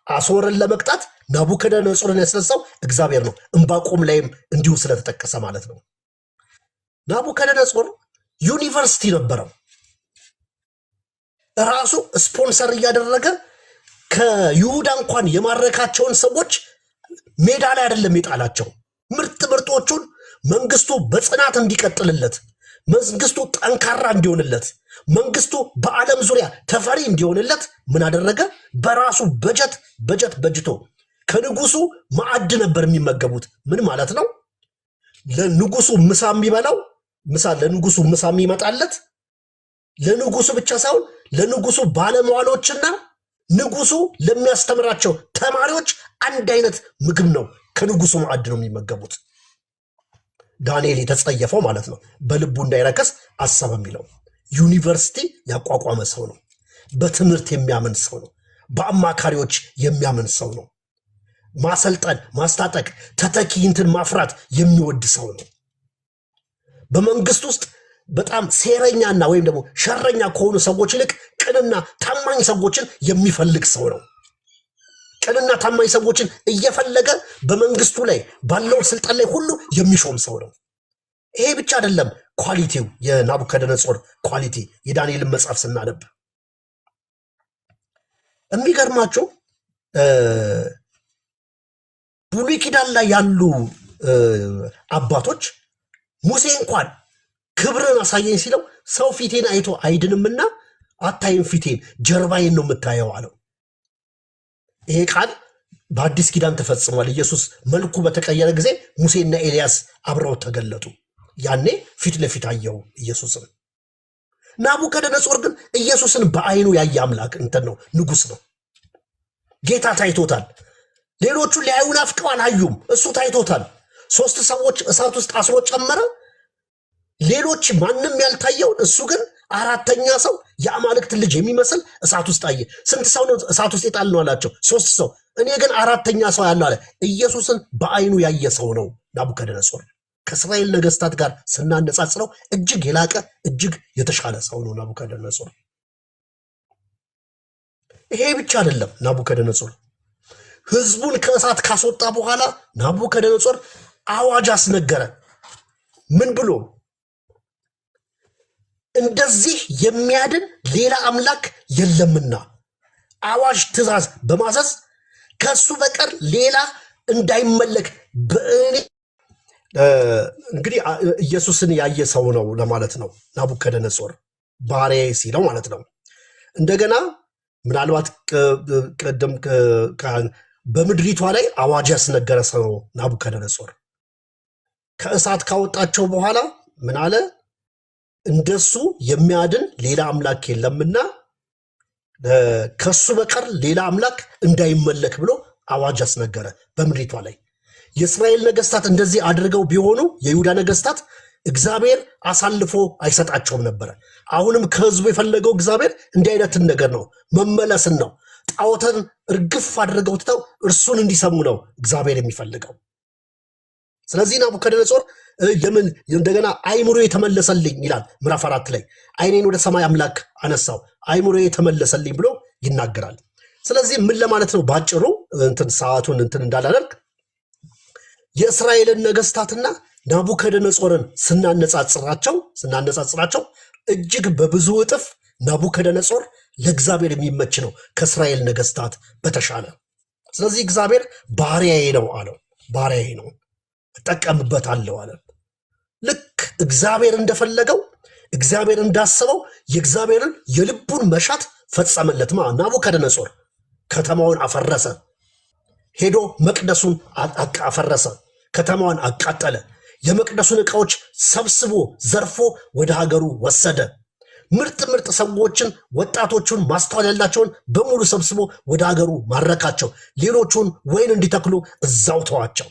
አሦርን ለመቅጣት ናቡከደነጾርን ያስነሳው እግዚአብሔር ነው። ዕንባቆም ላይም እንዲሁ ስለተጠቀሰ ማለት ነው። ናቡከደነጾር ዩኒቨርሲቲ ነበረው። ራሱ ስፖንሰር እያደረገ ከይሁዳ እንኳን የማረካቸውን ሰዎች ሜዳ ላይ አይደለም የጣላቸው። ምርጦቹን መንግስቱ በጽናት እንዲቀጥልለት፣ መንግስቱ ጠንካራ እንዲሆንለት፣ መንግስቱ በዓለም ዙሪያ ተፈሪ እንዲሆንለት ምን አደረገ? በራሱ በጀት በጅቶ ከንጉሱ ማዕድ ነበር የሚመገቡት። ምን ማለት ነው? ለንጉሱ ምሳ የሚበላው ለንጉሱ ምሳ የሚመጣለት ለንጉሱ ብቻ ሳይሆን ለንጉሱ ባለሟሎችና ንጉሱ ለሚያስተምራቸው ተማሪዎች አንድ አይነት ምግብ ነው። ከንጉሱ ማዕድ ነው የሚመገቡት። ዳንኤል የተጸየፈው ማለት ነው። በልቡ እንዳይረከስ አሰበ የሚለው ዩኒቨርሲቲ ያቋቋመ ሰው ነው። በትምህርት የሚያምን ሰው ነው። በአማካሪዎች የሚያምን ሰው ነው። ማሰልጠን፣ ማስታጠቅ፣ ተተኪ ማፍራት የሚወድ ሰው ነው። በመንግስት ውስጥ በጣም ሴረኛና ወይም ደግሞ ሸረኛ ከሆኑ ሰዎች ይልቅ ቅንና ታማኝ ሰዎችን የሚፈልግ ሰው ነው። ቅንና ታማኝ ሰዎችን እየፈለገ በመንግስቱ ላይ ባለው ስልጣን ላይ ሁሉ የሚሾም ሰው ነው። ይሄ ብቻ አይደለም ኳሊቲው፣ የናቡከደነጾር ኳሊቲ የዳንኤልን መጽሐፍ ስናነብ የሚገርማቸው ብሉይ ኪዳን ላይ ያሉ አባቶች ሙሴ እንኳን ክብርን አሳየኝ ሲለው ሰው ፊቴን አይቶ አይድንምና አታይም ፊቴን ጀርባዬን ነው የምታየው አለው። ይሄ ቃል በአዲስ ኪዳን ተፈጽሟል። ኢየሱስ መልኩ በተቀየረ ጊዜ ሙሴና ኤልያስ አብረው ተገለጡ። ያኔ ፊት ለፊት አየው ኢየሱስን። ናቡከደነጾር ግን ኢየሱስን በአይኑ ያየ አምላክ ነው፣ ንጉስ ነው። ጌታ ታይቶታል። ሌሎቹ ሊያዩ ናፍቀው አላዩም፣ እሱ ታይቶታል። 3 ሰዎች እሳት ውስጥ አስሮ ጨመረ። ሌሎች ማንም ያልታየው እሱ ግን 4ተኛ ሰው የአማልክት ልጅ የሚመስል እሳት ውስጥ አየ። ስንት ሰው ነው እሳት ውስጥ የጣልነው አላቸው? 3 ሰው። እኔ ግን 4ተኛ ሰው ያለው አለ። ኢየሱስን በአይኑ ያየ ሰው ነው ናቡከደነጾር። ከእስራኤል ነገስታት ጋር ስናነጻጽረው እጅግ የላቀ እጅግ የተሻለ ሰው ነው ናቡከደነጾር። ይሄ ብቻ አይደለም። ናቡከደነጾር ህዝቡን ከእሳት ካስወጣ በኋላ ናቡከደነጾር አዋጅ አስነገረ። ምን ብሎ? እንደዚህ የሚያድን ሌላ አምላክ የለምና አዋጅ ትእዛዝ በማዘዝ ከሱ በቀር ሌላ እንዳይመለክ በእኔ እንግዲህ ኢየሱስን ያየ ሰው ነው ለማለት ነው። ናቡከደነጾር ባሪያዬ ሲለው ማለት ነው። እንደገና ምናልባት ቀደም በምድሪቷ ላይ አዋጅ ያስነገረ ሰው ነው ናቡከደነጾር። ከእሳት ካወጣቸው በኋላ ምን አለ? እንደሱ የሚያድን ሌላ አምላክ የለምና ከሱ በቀር ሌላ አምላክ እንዳይመለክ ብሎ አዋጅ አስነገረ በምድሪቷ ላይ። የእስራኤል ነገስታት እንደዚህ አድርገው ቢሆኑ የይሁዳ ነገስታት እግዚአብሔር አሳልፎ አይሰጣቸውም ነበረ። አሁንም ከህዝቡ የፈለገው እግዚአብሔር እንዲህ አይነትን ነገር ነው፣ መመለስን ነው። ጣዖትን እርግፍ አድርገው ትተው እርሱን እንዲሰሙ ነው እግዚአብሔር የሚፈልገው። ስለዚህ ናቡከደነጾር ለምን እንደገና አይምሮ የተመለሰልኝ ይላል ምዕራፍ 4 ላይ። አይኔን ወደ ሰማይ አምላክ አነሳው አይምሮ የተመለሰልኝ ብሎ ይናገራል። ስለዚህ ምን ለማለት ነው? ባጭሩ ሰዓቱን እንዳላደርግ የእስራኤልን ነገስታትና ናቡከደነጾርን ስናነጻጽራቸው እጅግ በብዙ እጥፍ ናቡከደነጾር ለእግዚአብሔር የሚመች ነው ከእስራኤል ነገስታት በተሻለ። ስለዚህ እግዚአብሔር ባሪያዬ ነው አለው። ባሪያዬ ነው እጠቀምበታለሁ አለ። ልክ እግዚአብሔር እንደፈለገው እግዚአብሔር እንዳሰበው የእግዚአብሔርን የልቡን መሻት ፈጸመለት። ናቡከደነጾር ከተማውን አፈረሰ። ሄዶ መቅደሱን አፈረሰ። ከተማዋን አቃጠለ። የመቅደሱን ዕቃዎች ሰብስቦ ዘርፎ ወደ ሀገሩ ወሰደ። ምርጥ ሰዎችን፣ ወጣቶቹን፣ ማስተዋል ያላቸውን በሙሉ ሰብስቦ ወደ ሀገሩ ማረካቸው። ሌሎቹን ወይን እንዲተክሉ እዛው ተዋቸው።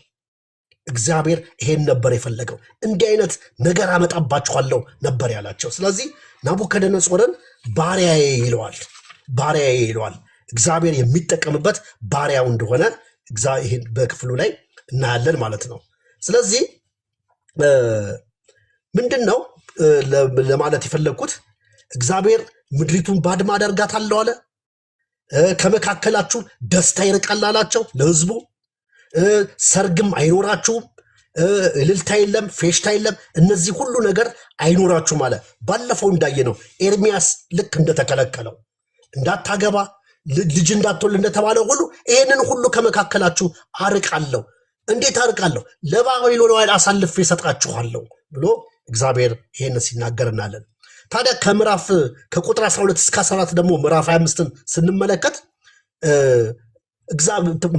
እግዚአብሔር ይሄን ነበር የፈለገው። እንዲህ አይነት ነገር አመጣባችኋለሁ ነበር ያላቸው። ስለዚህ ናቡከደነጾርን ባሪያዬ ይለዋል፣ ባሪያዬ ይለዋል። እግዚአብሔር የሚጠቀምበት ባሪያው እንደሆነ ይሄን በክፍሉ ላይ እናያለን ማለት ነው። ስለዚህ ምንድን ነው ለማለት የፈለግኩት? እግዚአብሔር ምድሪቱን ባድማ አደርጋታለሁ አለ። ከመካከላችሁ ደስታ ይርቃል አላቸው ለህዝቡ። ሰርግም አይኖራችሁም፣ እልልታ የለም፣ ፌሽታ የለም፣ እነዚህ ሁሉ ነገር አይኖራችሁም አለ። ባለፈው እንዳየነው ኤርሚያስ ልክ እንደተከለከለው እንዳታገባ ልጅ እንዳትወልድ እንደተባለው ሁሉ ይህንን ሁሉ ከመካከላችሁ አርቃለሁ። እንዴት አርቃለሁ? ለባቢሎናውያን አሳልፌ እሰጣችኋለሁ ብሎ እግዚአብሔር ይህን ሲናገር እናያለን። ታዲያ ከቁጥር 12 እስከ 14 ደግሞ ምዕራፍ 25ን ስንመለከት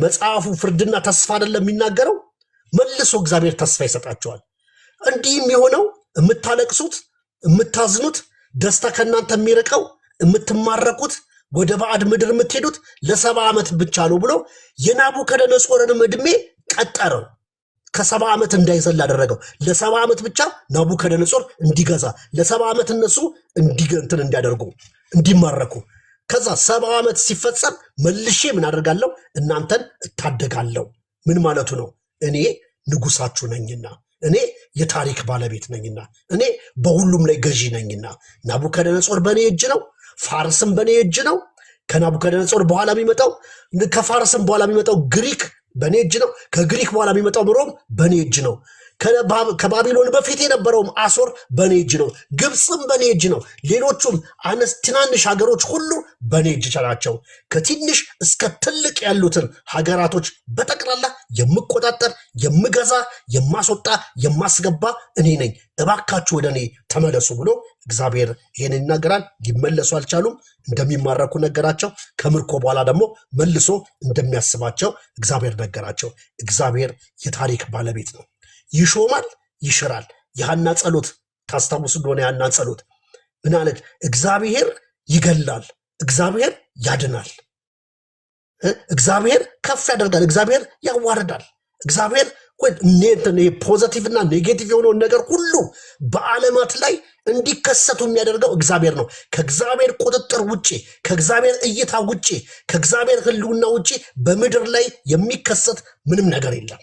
መጽሐፉ ፍርድና ተስፋ አይደለም የሚናገረው፣ መልሶ እግዚአብሔር ተስፋ ይሰጣቸዋል። እንዲህም የሆነው የምታለቅሱት፣ የምታዝኑት፣ ደስታ ከእናንተ የሚርቀው፣ የምትማረኩት፣ ወደ ባዕድ ምድር የምትሄዱት ለ70 ዓመት ብቻ ነው ብሎ የናቡከደነጾርንም ዕድሜ ቀጠረው። ከ70 ዓመት እንዳይዘል አደረገው። ለ70 ዓመት ብቻ ናቡከደነጾር እንዲገዛ፣ ለ70 ዓመት እነሱ እንትን እንዲያደርጉ እንዲማረኩ። ከዛ 70 ዓመት ሲፈጸም መልሼ ምን አደርጋለሁ? እናንተን እታደጋለሁ። ምን ማለቱ ነው? እኔ ንጉሳችሁ ነኝና፣ እኔ የታሪክ ባለቤት ነኝና፣ እኔ በሁሉም ላይ ገዢ ነኝና። ናቡከደነጾር በእኔ እጅ ነው፣ ፋርስም በእኔ እጅ ነው። ከናቡከደነጾር በኋላ የሚመጣው ከፋርስም በኋላ የሚመጣው ግሪክ በእኔ እጅ ነው። ከግሪክ በኋላ የሚመጣው ሮም በእኔ እጅ ነው። ከባቢሎን በፊት የነበረውም አሶር በእኔ እጅ ነው። ግብፅም በእኔ እጅ ነው። ሌሎቹም ትናንሽ ሀገሮች ሁሉ በእኔ እጅ ናቸው። ከትንሽ እስከ ትልቅ ያሉትን ሀገራቶች በጠቅላላ የምቆጣጠር፣ የምገዛ፣ የማስወጣ፣ የማስገባ እኔ ነኝ። እባካችሁ ወደ እኔ ተመለሱ ብሎ እግዚአብሔር ይህን ይናገራል። ሊመለሱ አልቻሉም። እንደሚማረኩ ነገራቸው። ከምርኮ በኋላ ደግሞ መልሶ እንደሚያስባቸው እግዚአብሔር ነገራቸው። እግዚአብሔር የታሪክ ባለቤት ነው። ይሾማል፣ ይሽራል። የሐና ጸሎት ታስታውሱ እንደሆነ የሐና ጸሎት ምን አለች? እግዚአብሔር ይገላል፣ እግዚአብሔር ያድናል፣ እግዚአብሔር ከፍ ያደርጋል፣ እግዚአብሔር ያዋርዳል። እግዚአብሔር ፖዘቲቭ እና ኔጌቲቭ የሆነውን ነገር ሁሉ በዓለማት ላይ እንዲከሰቱ የሚያደርገው እግዚአብሔር ነው። ከእግዚአብሔር ቁጥጥር ውጭ፣ ከእግዚአብሔር እይታ ውጭ፣ ከእግዚአብሔር ሕልውና ውጭ በምድር ላይ የሚከሰት ምንም ነገር የለም።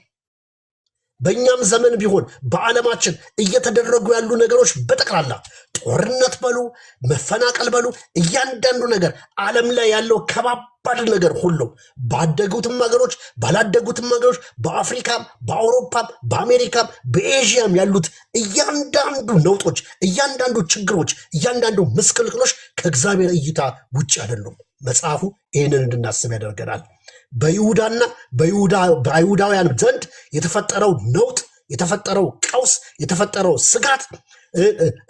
በእኛም ዘመን ቢሆን በዓለማችን እየተደረጉ ያሉ ነገሮች በጠቅላላ ጦርነት በሉ፣ መፈናቀል በሉ፣ እያንዳንዱ ነገር ዓለም ላይ ያለው ከባባድ ነገር ሁሉ ባደጉትም ሀገሮች ባላደጉትም ሀገሮች በአፍሪካም በአውሮፓም በአሜሪካም በኤዥያም ያሉት እያንዳንዱ ነውጦች፣ እያንዳንዱ ችግሮች፣ እያንዳንዱ ምስቅልቅሎች ከእግዚአብሔር እይታ ውጭ አይደሉም። መጽሐፉ ይህንን እንድናስብ ያደርገናል። በይሁዳና በአይሁዳውያን ዘንድ የተፈጠረው ነውጥ፣ የተፈጠረው ቀውስ፣ የተፈጠረው ስጋት፣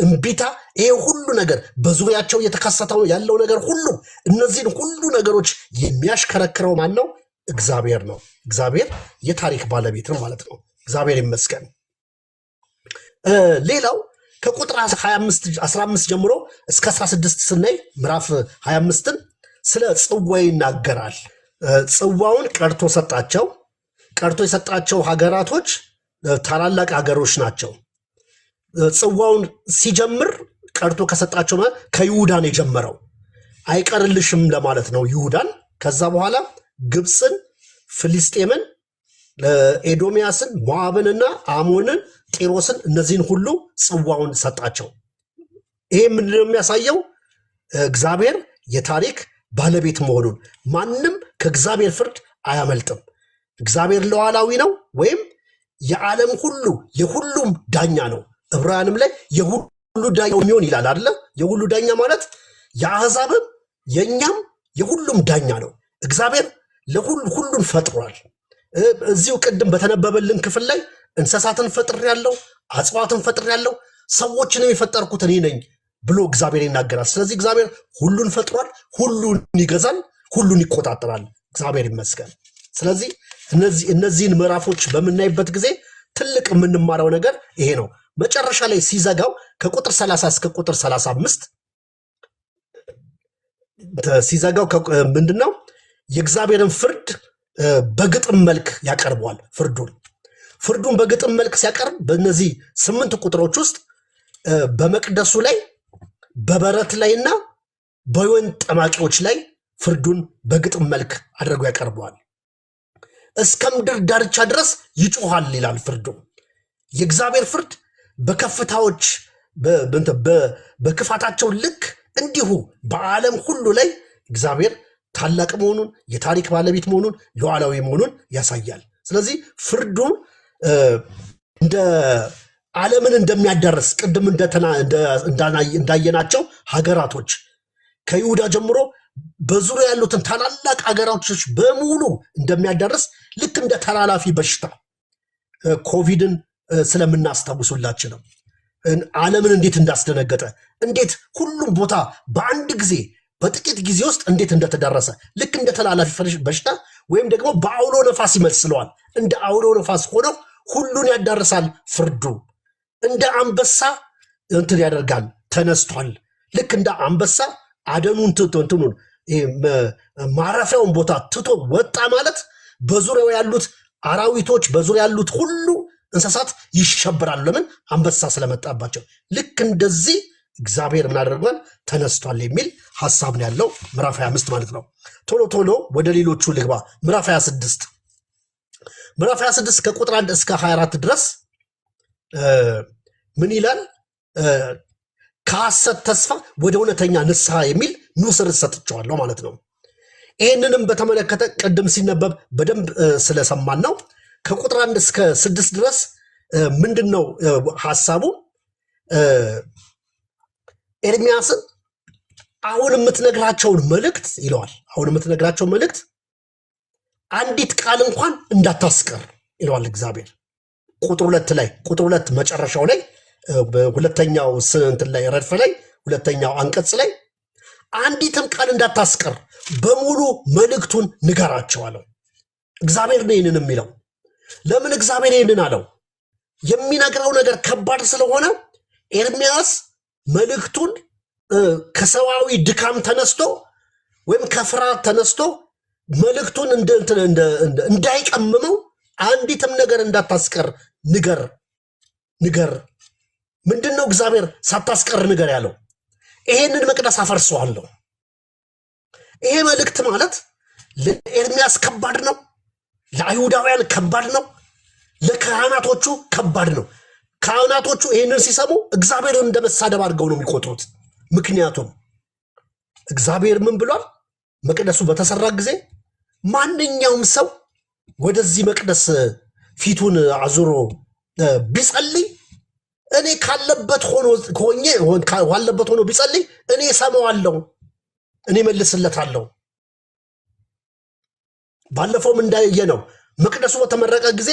እምቢታ፣ ይሄ ሁሉ ነገር በዙሪያቸው የተከሰተው ያለው ነገር ሁሉ፣ እነዚህን ሁሉ ነገሮች የሚያሽከረክረው ማን ነው? እግዚአብሔር ነው። እግዚአብሔር የታሪክ ባለቤት ነው ማለት ነው። እግዚአብሔር ይመስገን። ሌላው ከቁጥር 15 ጀምሮ እስከ 16 ስናይ ምዕራፍ 25ን ስለ ጽዋ ይናገራል። ጽዋውን ቀድቶ ሰጣቸው። ቀድቶ የሰጣቸው ሀገራቶች ታላላቅ ሀገሮች ናቸው። ጽዋውን ሲጀምር ቀድቶ ከሰጣቸው ከይሁዳን የጀመረው አይቀርልሽም ለማለት ነው ይሁዳን። ከዛ በኋላ ግብፅን፣ ፍልስጤምን፣ ኤዶሚያስን፣ ሞዓብንና አሞንን፣ ጢሮስን፣ እነዚህን ሁሉ ጽዋውን ሰጣቸው። ይሄ ምንድነው የሚያሳየው? እግዚአብሔር የታሪክ ባለቤት መሆኑን። ማንም ከእግዚአብሔር ፍርድ አያመልጥም። እግዚአብሔር ሉዓላዊ ነው፣ ወይም የዓለም ሁሉ የሁሉም ዳኛ ነው። ዕብራውያንም ላይ የሁሉ ዳኛ የሚሆን ይላል አይደለ? የሁሉ ዳኛ ማለት የአሕዛብም የእኛም የሁሉም ዳኛ ነው። እግዚአብሔር ሁሉን ፈጥሯል። እዚሁ ቅድም በተነበበልን ክፍል ላይ እንስሳትን ፈጥሬያለሁ፣ እጽዋትን ፈጥሬያለሁ፣ ሰዎችንም የፈጠርኩት እኔ ነኝ ብሎ እግዚአብሔር ይናገራል። ስለዚህ እግዚአብሔር ሁሉን ፈጥሯል፣ ሁሉን ይገዛል፣ ሁሉን ይቆጣጠራል። እግዚአብሔር ይመስገን። ስለዚህ እነዚህን ምዕራፎች በምናይበት ጊዜ ትልቅ የምንማረው ነገር ይሄ ነው። መጨረሻ ላይ ሲዘጋው ከቁጥር 30 እስከ ቁጥር 35 ሲዘጋው ምንድነው? የእግዚአብሔርን ፍርድ በግጥም መልክ ያቀርበዋል። ፍርዱን ፍርዱን በግጥም መልክ ሲያቀርብ በእነዚህ 8 ቁጥሮች ውስጥ በመቅደሱ ላይ በበረት ላይና በወይን ጠማቂዎች ላይ ፍርዱን በግጥም መልክ አድርጎ ያቀርበዋል። እስከ ምድር ዳርቻ ድረስ ይጮሃል ይላል ፍርዱ። የእግዚአብሔር ፍርድ በከፍታዎች በክፋታቸው ልክ እንዲሁ በዓለም ሁሉ ላይ እግዚአብሔር ታላቅ መሆኑን የታሪክ ባለቤት መሆኑን ሉዓላዊ መሆኑን ያሳያል። ስለዚህ ፍርዱ እንደ ዓለምን እንደሚያዳርስ ቅድም እንዳየናቸው ሀገራቶች ከይሁዳ ጀምሮ በዙሪያ ያሉትን ታላላቅ ሀገራቶች በሙሉ እንደሚያዳርስ ልክ እንደ ተላላፊ በሽታ ኮቪድን ስለምናስታውሱላችሁ ነው። ዓለምን እንዴት እንዳስደነገጠ እንዴት ሁሉም ቦታ በአንድ ጊዜ በጥቂት ጊዜ ውስጥ እንዴት እንደተዳረሰ ልክ እንደ ተላላፊ በሽታ ወይም ደግሞ በአውሎ ነፋስ ይመስለዋል። እንደ አውሎ ነፋስ ሆነው ሁሉን ያዳርሳል። ፍርዱ እንደ አንበሳ እንትን ያደርጋል፣ ተነስቷል። ልክ እንደ አንበሳ አደኑን እንትኑን ማረፊያውን ቦታ ትቶ ወጣ ማለት በዙሪያው ያሉት አራዊቶች በዙሪያ ያሉት ሁሉ እንስሳት ይሸበራሉ። ለምን? አንበሳ ስለመጣባቸው። ልክ እንደዚህ እግዚአብሔር ምን አደረገዋል? ተነስቷል የሚል ሐሳብ ነው ያለው ምዕራፍ 25 ማለት ነው። ቶሎ ቶሎ ወደ ሌሎቹ ልግባ። ምዕራፍ 26 ከቁጥር 1 እስከ 24 ድረስ ምን ይላል? ከሐሰት ተስፋ ወደ እውነተኛ ንስሐ የሚል ንዑስ ርዕስ ሰጥቼዋለሁ ማለት ነው። ይህንንም በተመለከተ ቅድም ሲነበብ በደንብ ስለሰማን ነው። ከቁጥር 1 እስከ 6 ድረስ ምንድን ነው ሐሳቡ? ኤርሚያስን አሁን የምትነግራቸውን መልእክት ይለዋል። አሁን የምትነግራቸውን መልእክት አንዲት ቃል እንኳን እንዳታስቀር ይለዋል እግዚአብሔር። ቁጥር 2 መጨረሻው ላይ ሁለተኛው ስንት ላይ ረድፍ ላይ ሁለተኛው አንቀጽ ላይ አንዲትም ቃል እንዳታስቀር በሙሉ መልእክቱን ንገራቸው አለው። እግዚአብሔር ነው ይህንን የሚለው። ለምን እግዚአብሔር ይህንን አለው? የሚነግረው ነገር ከባድ ስለሆነ ኤርሚያስ መልእክቱን ከሰዋዊ ድካም ተነስቶ ወይም ከፍርሃት ተነስቶ መልእክቱን እንዳይቀምመው አንዲትም ነገር እንዳታስቀር ንገር። ምንድን ነው እግዚአብሔር ሳታስቀር ንገር ያለው? ይሄንን መቅደስ አፈርሰዋለሁ። ይሄ መልእክት ማለት ለኤርሚያስ ከባድ ነው፣ ለአይሁዳውያን ከባድ ነው፣ ለካህናቶቹ ከባድ ነው። ካህናቶቹ ይህንን ሲሰሙ እግዚአብሔርን እንደመሳደብ አድርገው ነው የሚቆጥሩት። ምክንያቱም እግዚአብሔር ምን ብሏል? መቅደሱ በተሰራ ጊዜ ማንኛውም ሰው ወደዚህ መቅደስ ፊቱን አዙሮ ቢጸልይ እኔ ካለበት ሆኖ ቢጸልይ እኔ ሰማዋለሁ፣ እኔ መልስለታለሁ። ባለፈውም እንዳየ ነው መቅደሱ በተመረቀ ጊዜ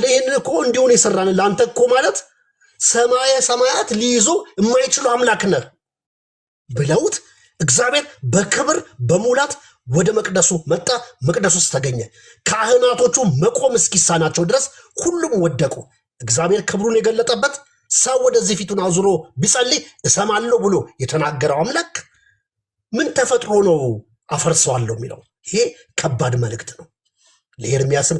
ይህን እኮ እንዲሆን የሰራን ለአንተ እኮ ማለት ሰማየ ሰማያት ሊይዙ የማይችሉ አምላክ ነህ ብለውት እግዚአብሔር በክብር በሙላት ወደ መቅደሱ መጣ። መቅደሱ ውስጥ ተገኘ። ካህናቶቹ መቆም እስኪሳናቸው ድረስ ሁሉም ወደቁ። እግዚአብሔር ክብሩን የገለጠበት ሰው ወደዚህ ፊቱን አዙሮ ቢጸልይ እሰማለሁ ብሎ የተናገረው አምላክ ምን ተፈጥሮ ነው አፈርሰዋለሁ የሚለው? ይሄ ከባድ መልእክት ነው። ለኤርሚያስም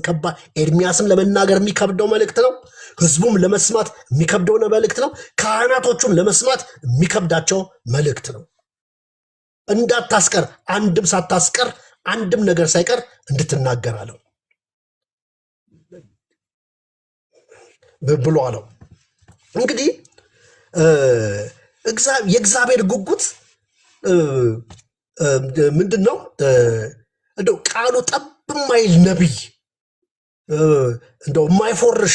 ኤርሚያስም ለመናገር የሚከብደው መልእክት ነው። ህዝቡም ለመስማት የሚከብደው መልእክት ነው። ካህናቶቹም ለመስማት የሚከብዳቸው መልእክት ነው። እንዳታስቀር፣ አንድም ሳታስቀር፣ አንድም ነገር ሳይቀር እንድትናገር አለው ብሎ አለው። እንግዲህ የእግዚአብሔር ጉጉት ምንድን ነው? እንደው ቃሉ ጠብ የማይል ነቢይ እንደው የማይፎርሽ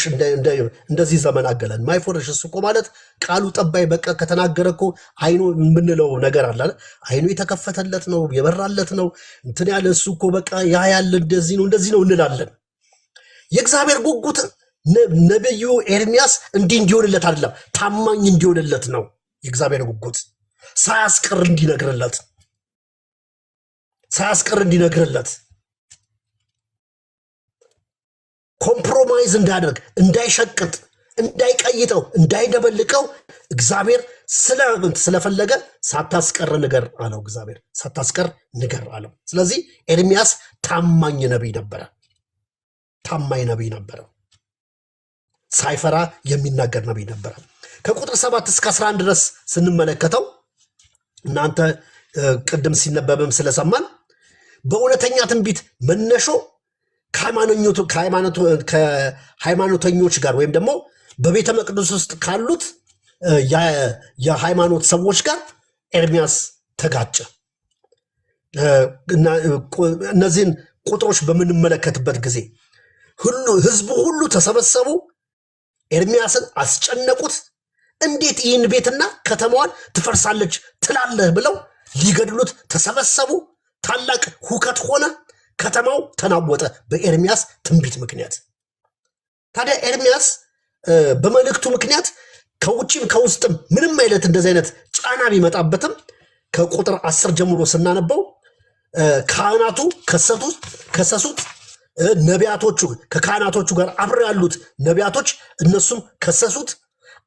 እንደዚህ ዘመን አገለን የማይፎርሽ። እሱ እኮ ማለት ቃሉ ጠባይ በቃ ከተናገረ እኮ አይኑ የምንለው ነገር አለ። አይኑ የተከፈተለት ነው፣ የበራለት ነው እንትን ያለ እሱ እኮ በቃ ያ ያለ እንደዚህ ነው እንላለን። የእግዚአብሔር ጉጉት ነቢዩ ኤርሚያስ እንዲሆንለት አይደለም፣ ታማኝ እንዲሆንለት ነው። የእግዚአብሔር ጉጉት ሳያስቀር እንዲነግርለት ኮምፕሮማይዝ እንዳያደርግ፣ እንዳይሸቅጥ፣ እንዳይቀይጠው፣ እንዳይደበልቀው እግዚአብሔር ስለፈለገ ሳታስቀር ንገር አለው። እግዚአብሔር ሳታስቀር ንገር አለው። ስለዚህ ኤርሚያስ ታማኝ ነቢይ ነበረ። ሳይፈራ የሚናገር ነቢይ ነበረ። ከቁጥር 7 እስከ 11 ድረስ ስንመለከተው እናንተ ቅድም ሲነበብም ስለሰማን በእውነተኛ ትንቢት መነሾ ከሃይማኖተኞች ጋር ወይም ደግሞ በቤተ መቅደስ ውስጥ ካሉት የሃይማኖት ሰዎች ጋር ኤርሚያስ ተጋጨ። እነዚህን ቁጥሮች በምንመለከትበት ጊዜ ህዝቡ ሁሉ ተሰበሰቡ፣ ኤርሚያስን አስጨነቁት። እንዴት ይህን ቤትና ከተማዋን ትፈርሳለች ትላለህ ብለው ሊገድሉት ተሰበሰቡ። ታላቅ ሁከት ሆነ፣ ከተማው ተናወጠ በኤርሚያስ ትንቢት ምክንያት። ታዲያ ኤርሚያስ በመልእክቱ ምክንያት ከውጭም ከውስጥም ምንም አይነት እንደዚህ አይነት ጫና ቢመጣበትም ከቁጥር 10 ጀምሮ ስናነበው ካህናቱ ከሰሱት፣ ነቢያቶቹ ከካህናቶቹ ጋር አብረው ያሉት ነቢያቶች እነሱም ከሰሱት።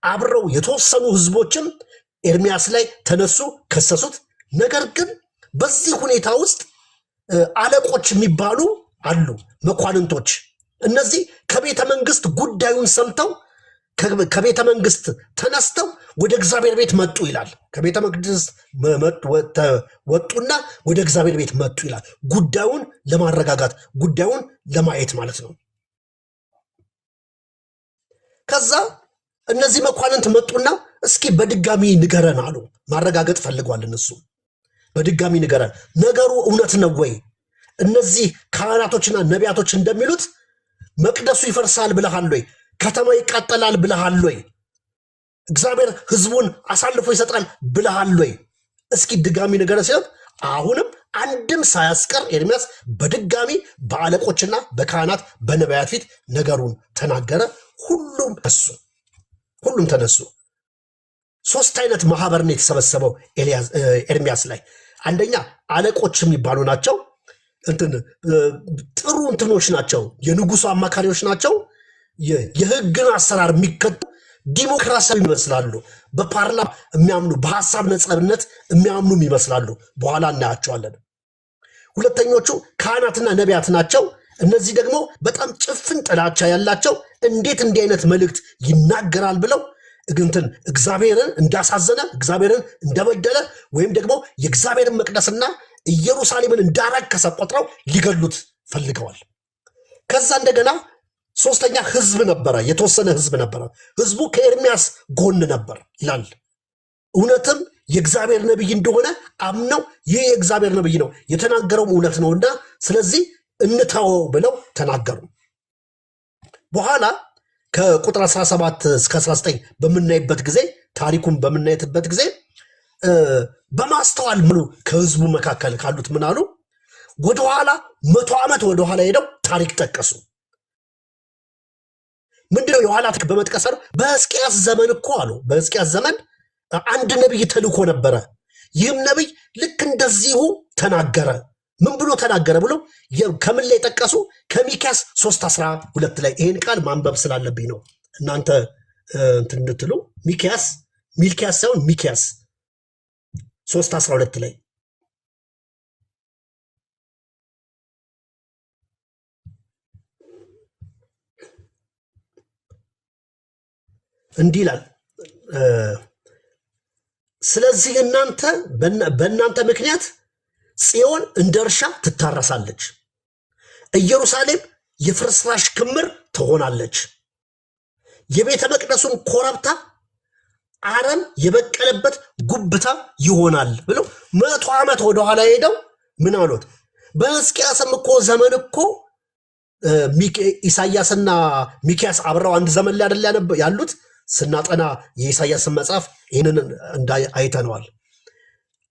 አብረው የተወሰኑ ህዝቦችም ኤርሚያስ ላይ ተነሱ፣ ከሰሱት። ነገር ግን በዚህ ሁኔታ ውስጥ አለቆች የሚባሉ አሉ፣ መኳንንቶች። እነዚህ ከቤተ መንግስት ጉዳዩን ሰምተው ከቤተ መንግስት ተነስተው ወደ እግዚአብሔር ቤት መጡ ይላል። ከቤተ መንግስት ወጡና ወደ እግዚአብሔር ቤት መጡ ይላል። ጉዳዩን ለማረጋጋት ጉዳዩን ለማየት ማለት ነው። ከዛ እነዚህ መኳንንት መጡና እስኪ በድጋሚ ንገረን አሉ። ማረጋገጥ ፈልጓል። እነሱ በድጋሚ ንገረን፣ ነገሩ እውነት ነው ወይ? እነዚህ ካህናቶችና ነቢያቶች እንደሚሉት መቅደሱ ይፈርሳል ብለሃል ወይ? ከተማ ይቃጠላል ብለሃል ወይ? እግዚአብሔር ህዝቡን አሳልፎ ይሰጣል ብለሃል ወይ? እስኪ ድጋሚ ንገረን ሲል አሁንም አንድም ሳያስቀር ኤርሚያስ በድጋሚ በአለቆችና በካህናት በነቢያት ፊት ነገሩን ተናገረ። ሁሉም ተነሱ። ሶስት አይነት ማህበር ነው የተሰበሰበው ኤርሚያስ ላይ። አንደኛ አለቆች የሚባሉ ናቸው። ጥሩ እንትኖች ናቸው፣ የንጉሱ አማካሪዎች ናቸው። የህግን አሰራር የሚከተሉ ዲሞክራሲያዊ ይመስላሉ። በፓርላማ የሚያምኑ በሀሳብ ነጻነት የሚያምኑ ይመስላሉ። በኋላ እናያቸዋለን። ሁለተኞቹ ካህናትና ነቢያት ናቸው። እነዚህ ደግሞ በጣም ጭፍን ጥላቻ ያላቸው፣ እንዴት እንዲህ አይነት መልእክት ይናገራል ብለው እግዚአብሔርን እንዳሳዘነ እግዚአብሔርን እንደበደለ ወይም ደግሞ የእግዚአብሔርን መቅደስና ኢየሩሳሌምን እንዳረከሰ ቆጥረው ሊገሉት ፈልገዋል። ከዛ እንደገና ሶስተኛ ህዝብ ነበረ፣ የተወሰነ ህዝብ ነበረ። ህዝቡ ከኤርሚያስ ጎን ነበር ይላል። እውነትም የእግዚአብሔር ነቢይ እንደሆነ አምነው ይህ የእግዚአብሔር ነቢይ ነው የተናገረውም እውነት ነውና ስለዚህ እንተወው ብለው ተናገሩ። በኋላ ከቁጥር 17 እስከ 19 በምናይበት ጊዜ ታሪኩን በምናይበት ጊዜ በማስተዋል ምኑ ከህዝቡ መካከል ካሉት ምን አሉ? ወደኋላ 100 ዓመት ወደኋላ ሄደው ታሪክ ጠቀሱ። ምንድነው የኋላ ታሪክ በመጥቀስ ነው? በሕዝቅያስ ዘመን እኮ አሉ፣ በሕዝቅያስ ዘመን አንድ ነቢይ ተልኮ ነበረ። ይህም ነቢይ ልክ እንደዚሁ ተናገረ። ምን ብሎ ተናገረ ብሎ ከምን ላይ ጠቀሱ? ከሚክያስ 3:12 ላይ። ይሄን ቃል ማንበብ ስላለብኝ ነው እናንተ እንትን እንድትሉ። ሚልኪያስ ሳይሆን ሚክያስ 3:12 ላይ እንዲህ ይላል፣ ስለዚህ በእናንተ ምክንያት ጽዮን እንደ እርሻ ትታረሳለች፣ ኢየሩሳሌም የፍርስራሽ ክምር ትሆናለች፣ የቤተ መቅደሱን ኮረብታ አረም የበቀለበት ጉብታ ይሆናል ብለው 100 ዓመት ወደኋላ ሄደው ምን አሉት? በሕዝቅያስም እኮ ዘመን እኮ ኢሳያስና ሚክያስ አብረው አንድ ዘመን ላይ አይደል ያሉት? ስናጠና የኢሳያስን መጽሐፍ ይህንን አይተነዋል።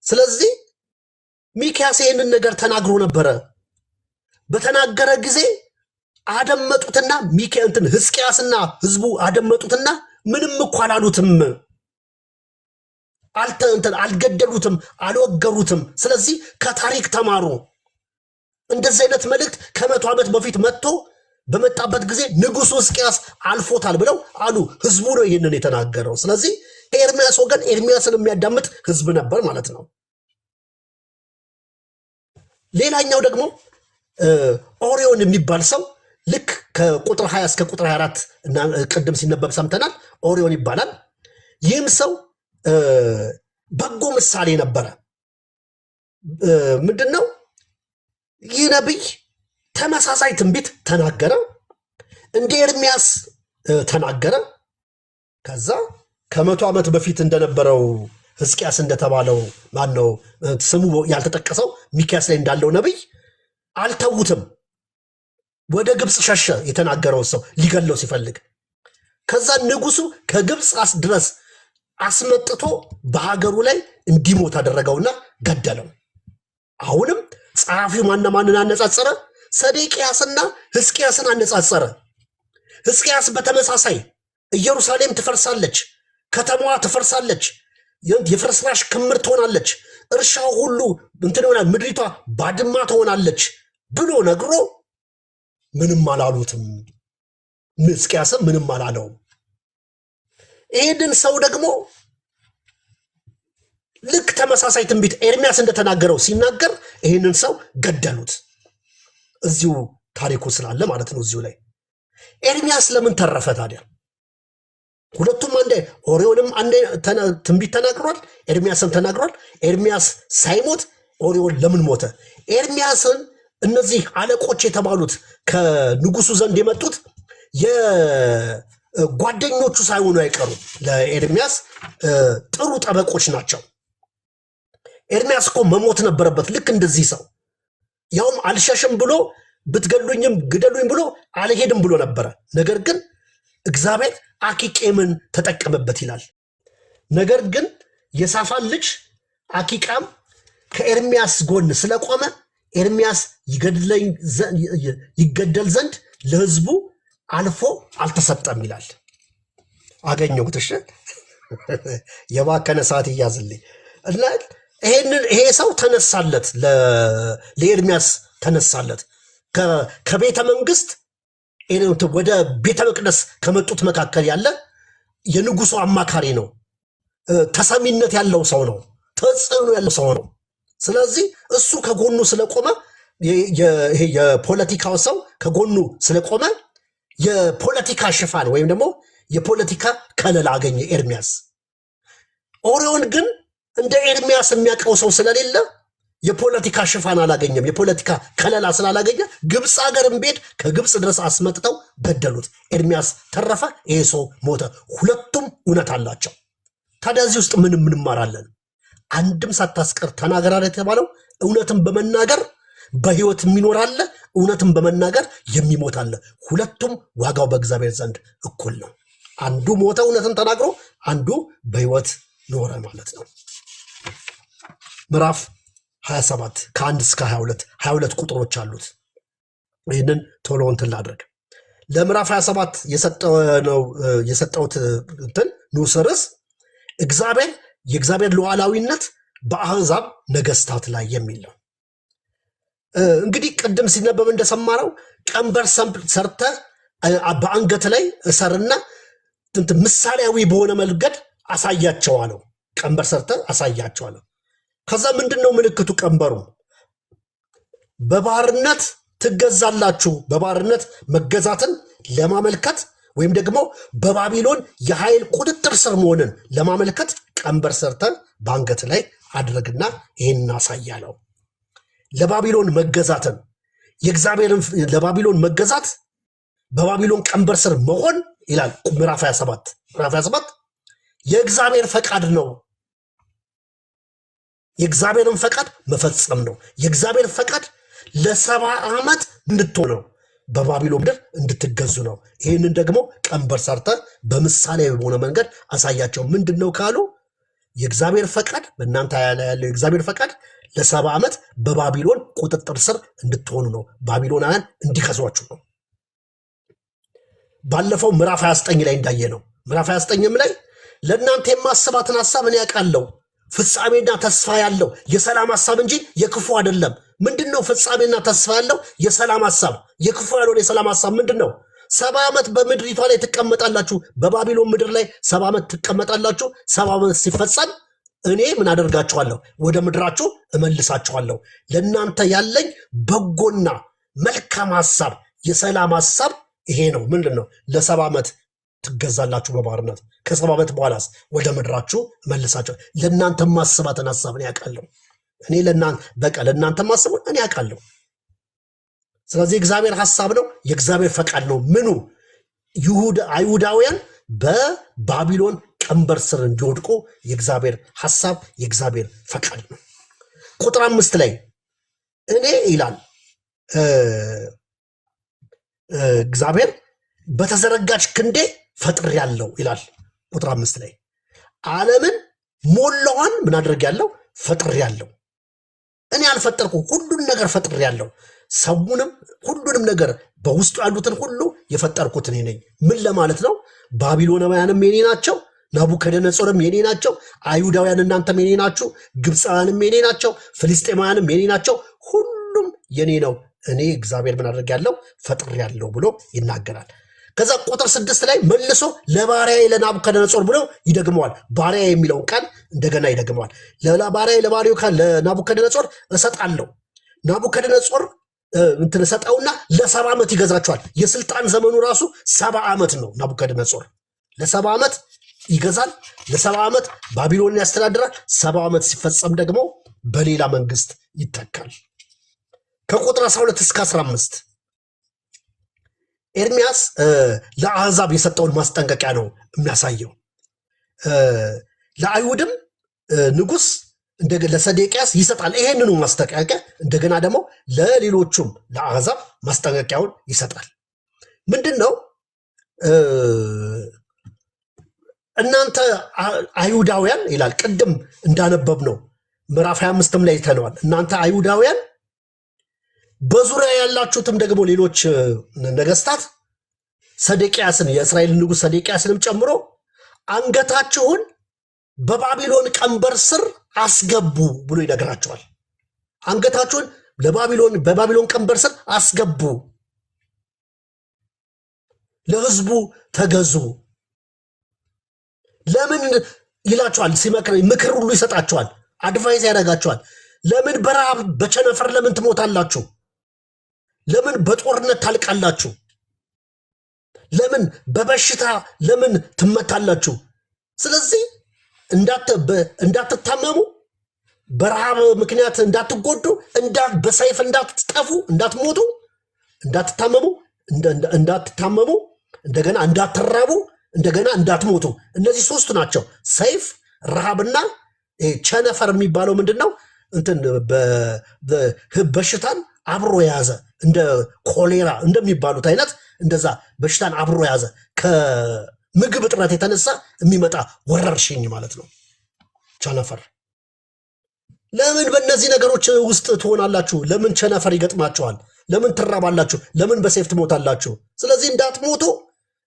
ስለዚህ ሚክያስ ይህንን ነገር ተናግሮ ነበረ። በተናገረ ጊዜ አደመጡትና ሕዝቅያስና ህዝቡ አደመጡትና ምንም እኮ አላሉትም፣ አልገደሉትም፣ አልወገሩትም። ስለዚህ ከታሪክ ተማሩ። እንደዚህ አይነት መልእክት ከ100 ዓመት በፊት መጥቶ በመጣበት ጊዜ ንጉሱ ሕዝቅያስ አልፎታል ብለው አሉ። ህዝቡ ነው ይህንን የተናገረው። ስለዚህ ከኤርሚያስ ወገን ኤርሚያስን የሚያዳምጥ ህዝብ ነበር ማለት ነው። ሌላኛው ደግሞ ኦሪዮን የሚባል ሰው ልክ ከቁጥር 20 እስከ ቁጥር 24 እና ቅድም ሲነበብ ሰምተናል። ኦሪዮን ይባላል። ይህም ሰው በጎ ምሳሌ ነበረ። ምንድነው? ይህ ነቢይ ተመሳሳይ ትንቢት ተናገረ፣ እንደ ኤርሚያስ ተናገረ። ከዛ ከ100 ዓመት በፊት እንደነበረው ሕዝቅያስ እንደተባለው ማነው ስሙ ያልተጠቀሰው ሚክያስ ላይ እንዳለው ነቢይ አልተውትም። ወደ ግብፅ ሸሸ። የተናገረው ሰው ሊገለው ሲፈልግ ከዛ ንጉሱ ከግብፅ ድረስ አስመጥቶ በሀገሩ ላይ እንዲሞት አደረገውና ገደለው። አሁንም ጸሐፊው ማንን አነጻጸረ? ሰዴቅያስና ሕዝቅያስን አነጻጸረ። ሕዝቅያስ በተመሳሳይ ኢየሩሳሌም ትፈርሳለች፣ ከተማዋ ትፈርሳለች፣ የፍርስራሽ ክምር ትሆናለች፣ እርሻው ሁሉ እንትን ይሆናል፣ ምድሪቷ ባድማ ትሆናለች ብሎ ነግሮ ምንም አላሉትም። ሕዝቅያስም ምንም አላለውም። ይህንን ሰው ደግሞ ልክ ተመሳሳይ ትንቢት ኤርሚያስ እንደተናገረው ሲናገር ይህንን ሰው ገደሉት። እዚሁ ታሪኩ ስላለ ማለት ነው። እዚሁ ላይ ኤርሚያስ ለምን ተረፈ ታዲያ? ሁለቱም አንዴ ኦሪዮንም አንዴ ትንቢት ተናግሯል፣ ኤርሚያስም ተናግሯል። ኤርሚያስ ሳይሞት ኦሪዮን ለምን ሞተ? ኤርሚያስን እነዚህ አለቆች የተባሉት ከንጉሱ ዘንድ የመጡት የጓደኞቹ ሳይሆኑ አይቀሩም። ለኤርሚያስ ጥሩ ጠበቆች ናቸው። ኤርሚያስ እኮ መሞት ነበረበት ልክ እንደዚህ ሰው። ያውም አልሸሽም ብሎ ብትገሉኝም ግደሉኝ ብሎ አልሄድም ብሎ ነበረ። ነገር ግን እግዚአብሔር አኪቄምን ተጠቀመበት ይላል። ነገር ግን የሳፋን ልጅ አኪቃም ከኤርሚያስ ጎን ስለቆመ ኤርሚያስ ይገደል ዘንድ ለሕዝቡ አልፎ አልተሰጠም ይላል። አገኘሁት። እሺ የባከነ ሰዓት እያዝልኝ እና ይሄ ሰው ተነሳለት፣ ለኤርሚያስ ተነሳለት። ከቤተ መንግስት ወደ ቤተ መቅደስ ከመጡት መካከል ያለ የንጉሱ አማካሪ ነው። ተሰሚነት ያለው ሰው ነው። ተጽዕኖ ያለው ሰው ነው። ስለዚህ እሱ ከጎኑ ስለቆመ የፖለቲካው ሰው ከጎኑ ስለቆመ የፖለቲካ ሽፋን ወይም ደግሞ የፖለቲካ ከለላ አገኘ ኤርሚያስ። ኦሪዮን ግን እንደ ኤርሚያስ የሚያውቀው ሰው ስለሌለ የፖለቲካ ሽፋን አላገኘም። የፖለቲካ ከለላ ስላላገኘ ግብፅ ሀገርን ቤት ከግብፅ ድረስ አስመጥተው ገደሉት። ኤርሚያስ ተረፈ፣ ይሄ ሰው ሞተ። ሁለቱም እውነት አላቸው። ታዲያ እዚህ ውስጥ ምን እንማራለን? አንድም ሳታስቀር ተናገር የተባለው እውነትን በመናገር በህይወት የሚኖር አለ፣ እውነትን በመናገር የሚሞት አለ። ሁለቱም ዋጋው በእግዚአብሔር ዘንድ እኩል ነው። አንዱ ሞተ እውነትን ተናግሮ፣ አንዱ በህይወት ኖረ ማለት ነው። ምዕራፍ 27 ከ1 እስከ 22 ቁጥሮች አሉት። ይህንን ቶሎ እንትን ላድርግ። ለምዕራፍ 27 የሰጠውት እንትን ንዑስ ርዕስ የእግዚአብሔር ሉዓላዊነት በአሕዛብ ነገስታት ላይ የሚል ነው። እንግዲህ ቅድም ሲነበብ እንደሰማነው ቀንበር ሰርተ በአንገት ላይ እሰርና ምሳሌያዊ በሆነ መንገድ አሳያቸዋለሁ። ቀንበር ሰርተ አሳያቸዋለሁ። ከዛ ምንድነው ምልክቱ? ቀንበሩ በባርነት ትገዛላችሁ። በባርነት መገዛትን ለማመልከት ወይም ደግሞ በባቢሎን የኃይል ቁጥጥር ስር መሆንን ለማመልከት ቀንበር ሰርተ በአንገት ላይ አድርግና ይህን አሳያለሁ። ለባቢሎን መገዛትን ለባቢሎን መገዛት በባቢሎን ቀንበር ስር መሆን ይላል ምዕራፍ 27 የእግዚአብሔር ፈቃድ ነው። የእግዚአብሔርን ፈቃድ መፈጸም ነው። የእግዚአብሔር ፈቃድ ለ70 ዓመት እንድትሆን ነው። በባቢሎን ምድር እንድትገዙ ነው። ይህንን ደግሞ ቀንበር ሰርተ በምሳሌ በሆነ መንገድ አሳያቸው። ምንድን ነው ካሉ የእግዚአብሔር ፈቃድ በእናንተ ያለው የእግዚአብሔር ፈቃድ ለ70 ዓመት በባቢሎን ቁጥጥር ስር እንድትሆኑ ነው። ባቢሎናውያን እንዲገዟችሁ ነው። ባለፈው ምዕራፍ 29 ላይ እንዳየ ነው። ምዕራፍ 29ም ላይ ለእናንተ የማስባትን ሐሳብ እኔ ያውቃለሁ፣ ፍጻሜና ተስፋ ያለው የሰላም ሐሳብ እንጂ የክፉ አይደለም። ምንድነው ፍጻሜና ተስፋ ያለው የሰላም ሐሳብ? የክፉ ያልሆነ የሰላም ሐሳብ ምንድነው? 70 ዓመት በምድሪቷ ላይ ትቀመጣላችሁ። በባቢሎን ምድር ላይ 70 ዓመት ትቀመጣላችሁ። 70 ዓመት ሲፈጸም እኔ ምን አደርጋችኋለሁ? ወደ ምድራችሁ እመልሳችኋለሁ። ለእናንተ ያለኝ በጎና መልካም ሐሳብ የሰላም ሐሳብ ይሄ ነው። ምንድነው? ለ70 ዓመት ትገዛላችሁ በባርነት። ከ70 ዓመት በኋላስ ወደ ምድራችሁ መልሳችሁ። ለእናንተ ማስባትን ሐሳብ እኔ ያውቃለሁ። እኔ ለእናንተ ማስቡን እኔ ያውቃለሁ። ስለዚህ እግዚአብሔር ሐሳብ ነው፣ የእግዚአብሔር ፈቃድ ነው። ምኑ? አይሁዳውያን በባቢሎን ቀንበር ስር እንዲወድቁ የእግዚአብሔር ሐሳብ የእግዚአብሔር ፈቃድ ነው። ቁጥር 5 ላይ እኔ ይላል እግዚአብሔር በተዘረጋች ክንዴ ፈጥሬያለሁ ይላል። ቁጥር 5 ላይ ዓለምን ሞላዋን ምን አድርጌያለሁ? ፈጥሬያለሁ። እኔ አልፈጠርኩ፣ ሁሉን ነገር ፈጥሬያለሁ። ሰውንም ሁሉንም ነገር በውስጡ ያሉትን ሁሉ የፈጠርኩት እኔ ነኝ። ምን ለማለት ነው? ባቢሎናውያንም የኔ ናቸው፣ ናቡከደነጾርም የኔ ናቸው፣ አይሁዳውያን እናንተም የኔ ናችሁ፣ ግብፃውያንም የኔ ናቸው፣ ፍልስጤማውያንም የኔ ናቸው። ሁሉም የኔ ነው። እኔ እግዚአብሔር ምን አድርጌያለሁ? ፈጥሬያለሁ ብሎ ይናገራል። ከዛ ቁጥር 6 ላይ መልሶ ለባሪያዬ ለናቡከደነጾር ብሎ ይደግመዋል። ባሪያ የሚለውን ቃል እንደገና ይደግመዋል። ለባሪያዬ ለናቡከደነጾር እሰጣለሁ። ናቡከደነጾር እንትን ሰጠውና ለ70 ዓመት ይገዛቸዋል። የስልጣን ዘመኑ ራሱ 70 ዓመት ነው። ናቡከደነጾር ለ70 ዓመት ይገዛል። ለ70 ዓመት ባቢሎንን ያስተዳድራል። 70 ዓመት ሲፈጸም ደግሞ በሌላ መንግስት ይተካል። ከቁጥር 12 እስከ 15 ኤርሚያስ ለአሕዛብ የሰጠውን ማስጠንቀቂያ ነው የሚያሳየው። ለአይሁድም ንጉስ ለሰዴቅያስ ይሰጣል ይሄንኑ ማስጠንቀቂያ። እንደገና ደግሞ ለሌሎቹም ለአሕዛብ ማስጠንቀቂያውን ይሰጣል። ምንድን ነው? እናንተ አይሁዳውያን ይላል። ቅድም እንዳነበብ ነው ምዕራፍ 25 ላይ ተነዋል። እናንተ አይሁዳውያን በዙሪያ ያላችሁትም ደግሞ ሌሎች ነገስታት ሰዴቅያስን የእስራኤል ንጉሥ ሰዴቅያስንም ጨምሮ አንገታችሁን በባቢሎን ቀንበር ስር አስገቡ ብሎ ይነግራቸዋል። አንገታችሁን በባቢሎን ቀንበር ስር አስገቡ፣ ለህዝቡ ተገዙ። ለምን ይላቸዋል? ሲመክር ምክር ሁሉ ይሰጣቸዋል፣ አድቫይስ ያደርጋቸዋል። ለምን በረሃብ በቸነፈር ለምን ትሞታላችሁ? ለምን በጦርነት ታልቃላችሁ? ለምን በበሽታ ለምን ትመታላችሁ? ስለዚህ እንዳትታመሙ፣ በረሃብ ምክንያት እንዳትጎዱ፣ በሰይፍ እንዳትጠፉ፣ እንዳትሞቱ፣ እንዳትታመሙ፣ እንደገና እንዳትራቡ፣ እንደገና እንዳትሞቱ። እነዚህ ሶስቱ ናቸው። ሰይፍ፣ ረሃብና ቸነፈር የሚባለው ምንድን ነው? እንትን በሽታን አብሮ የያዘ እንደ ኮሌራ እንደሚባሉት አይነት እንደዛ በሽታን አብሮ የያዘ ከምግብ እጥረት የተነሳ የሚመጣ ወረርሽኝ ማለት ነው ቸነፈር። ለምን በእነዚህ ነገሮች ውስጥ ትሆናላችሁ? ለምን ቸነፈር ይገጥማችኋል? ለምን ትራባላችሁ? ለምን በሰይፍ ትሞታላችሁ? ስለዚህ እንዳትሞቱ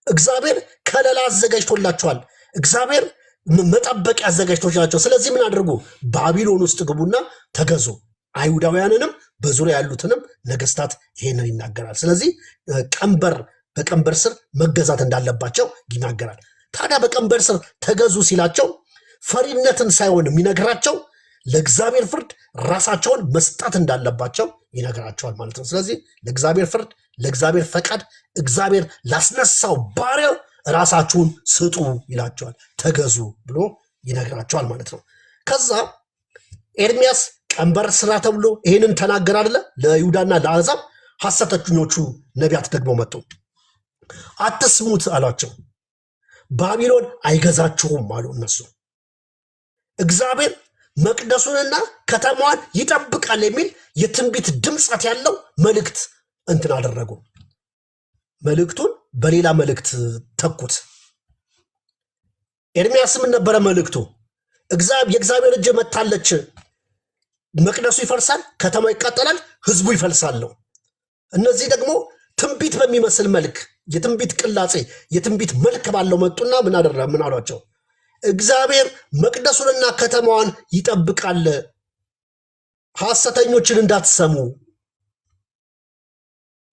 እግዚአብሔር ከለላ አዘጋጅቶላችኋል። እግዚአብሔር መጠበቅ ያዘጋጅቶላቸው። ስለዚህ ምን አድርጉ? ባቢሎን ውስጥ ግቡና ተገዙ። አይሁዳውያንንም በዙሪያ ያሉትንም ነገስታት ይሄንን ይናገራል። ስለዚህ በቀንበር ስር መገዛት እንዳለባቸው ይናገራል። ታዲያ በቀንበር ስር ተገዙ ሲላቸው ፈሪነትን ሳይሆን የሚነግራቸው ለእግዚአብሔር ፍርድ ራሳቸውን መስጠት እንዳለባቸው ይነግራቸዋል ማለት ነው። ስለዚህ ለእግዚአብሔር ፍርድ፣ ለእግዚአብሔር ፈቃድ፣ እግዚአብሔር ላስነሳው ባሪያው ራሳችሁን ስጡ ይላቸዋል። ተገዙ ብሎ ይነግራቸዋል ማለት ነው። ከዛ ኤርሚያስ ቀንበር ስራ ተብሎ ይህንን ተናገር አለ ለይሁዳና ለአሕዛብ። ሐሰተኞቹ ነቢያት ደግሞ መጡ። አትስሙት አሏቸው። ባቢሎን አይገዛችሁም አሉ እነሱ። እግዚአብሔር መቅደሱንና ከተማዋን ይጠብቃል የሚል የትንቢት ድምፀት ያለው መልእክት እንትን አደረጉ። መልእክቱን በሌላ መልእክት ተኩት። ኤርሚያስ ምን ነበረ መልእክቱ? የእግዚአብሔር እጅ መታለች፣ መቅደሱ ይፈርሳል፣ ከተማው ይቃጠላል፣ ህዝቡ ይፈልሳል። እነዚህ ደግሞ ትንቢት በሚመስል መልክ የትንቢት ቅላጼ የትንቢት መልክ ባለው መጡና ምን አሏቸው? እግዚአብሔር መቅደሱንና ከተማዋን ይጠብቃል፣ ሐሰተኞችን እንዳትሰሙ፣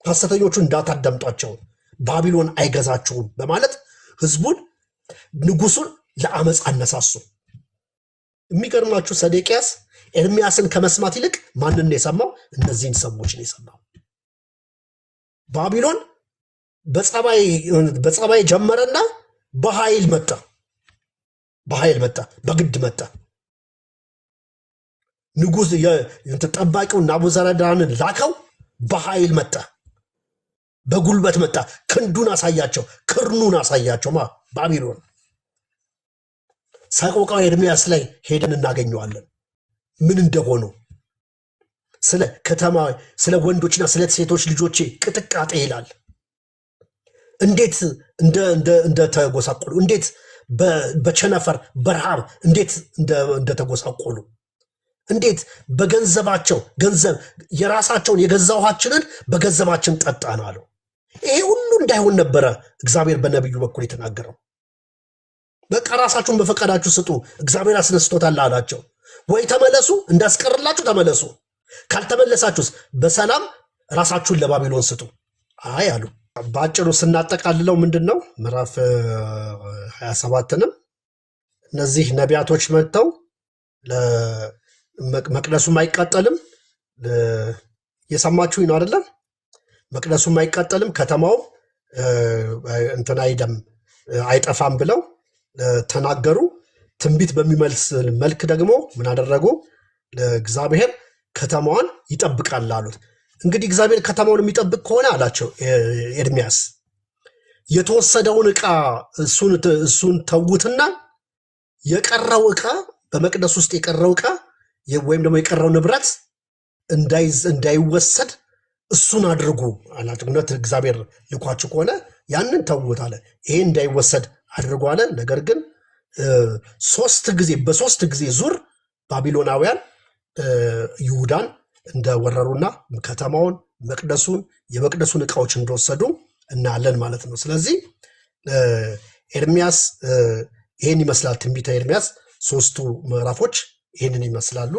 ሐሰተኞቹን እንዳታዳምጧቸው፣ ባቢሎን አይገዛችሁም በማለት ህዝቡን ንጉሱን ለአመፅ አነሳሱ። የሚገርማችሁ ሰዴቅያስ ኤርሚያስን ከመስማት ይልቅ ማንን ነው የሰማው? እነዚህን ሰዎች ነው የሰማው። ባቢሎን በጸባይ ጀመረና በኃይል መጣ። በግድ መጣ። ንጉሥ ጠባቂውን ናቡዘረዳንን ላከው። በኃይል መጣ፣ በጉልበት መጣ። ክንዱን አሳያቸው፣ ክርኑን አሳያቸው። ባቢሎን ሰቆቃው ኤርምያስ ላይ ሄደን እናገኘዋለን ምን እንደሆኑ። ስለ ከተማ፣ ስለ ወንዶችና ስለ ሴቶች ልጆቼ ቅጥቃጤ ይላል። እንዴት እንደተጎሳቆሉ፣ እንዴት በቸነፈር በረሃብ እንዴት እንደተጎሳቆሉ፣ እንዴት በገንዘባቸው ገንዘብ የራሳቸውን የገዛ ውሃችንን በገንዘባችን ጠጣን አለው። ይሄ ሁሉ እንዳይሆን ነበረ እግዚአብሔር በነቢዩ በኩል የተናገረው። በቃ ራሳችሁን በፈቃዳችሁ ስጡ፣ እግዚአብሔር አስነስቶታል አላቸው። ወይ ተመለሱ፣ እንዳስቀርላችሁ ተመለሱ፣ ካልተመለሳችሁስ በሰላም ራሳችሁን ለባቢሎን ስጡ አይ አሉ። በአጭሩ ስናጠቃልለው ምንድን ነው ምዕራፍ 27ንም እነዚህ ነቢያቶች መጥተው መቅደሱም አይቃጠልም፣ የሰማችሁኝ ነው አይደለም? መቅደሱም አይቃጠልም፣ ከተማው እንትን አይጠፋም ብለው ተናገሩ። ትንቢት በሚመልስ መልክ ደግሞ ምን አደረጉ? እግዚአብሔር ከተማዋን ይጠብቃል አሉት። እንግዲህ እግዚአብሔር ከተማውን የሚጠብቅ ከሆነ አላቸው ኤርምያስ፣ የተወሰደውን ዕቃ እሱን ተዉትና የቀረው ዕቃ በመቅደስ ውስጥ የቀረው ዕቃ ወይም ደግሞ የቀረው ንብረት እንዳይወሰድ እሱን አድርጉ አላቸው። እውነት እግዚአብሔር ልኳችሁ ከሆነ ያንን ተዉት አለ። ይሄ እንዳይወሰድ አድርጉ አለ። ነገር ግን በሶስት ጊዜ ዙር ባቢሎናውያን ይሁዳን እንደወረሩና ከተማውን፣ መቅደሱን፣ የመቅደሱን ዕቃዎች እንደወሰዱ እናያለን ማለት ነው። ስለዚህ ኤርምያስ ይሄን ይመስላል። ትንቢተ ኤርምያስ 3ቱ ምዕራፎች ይህንን ይመስላሉ።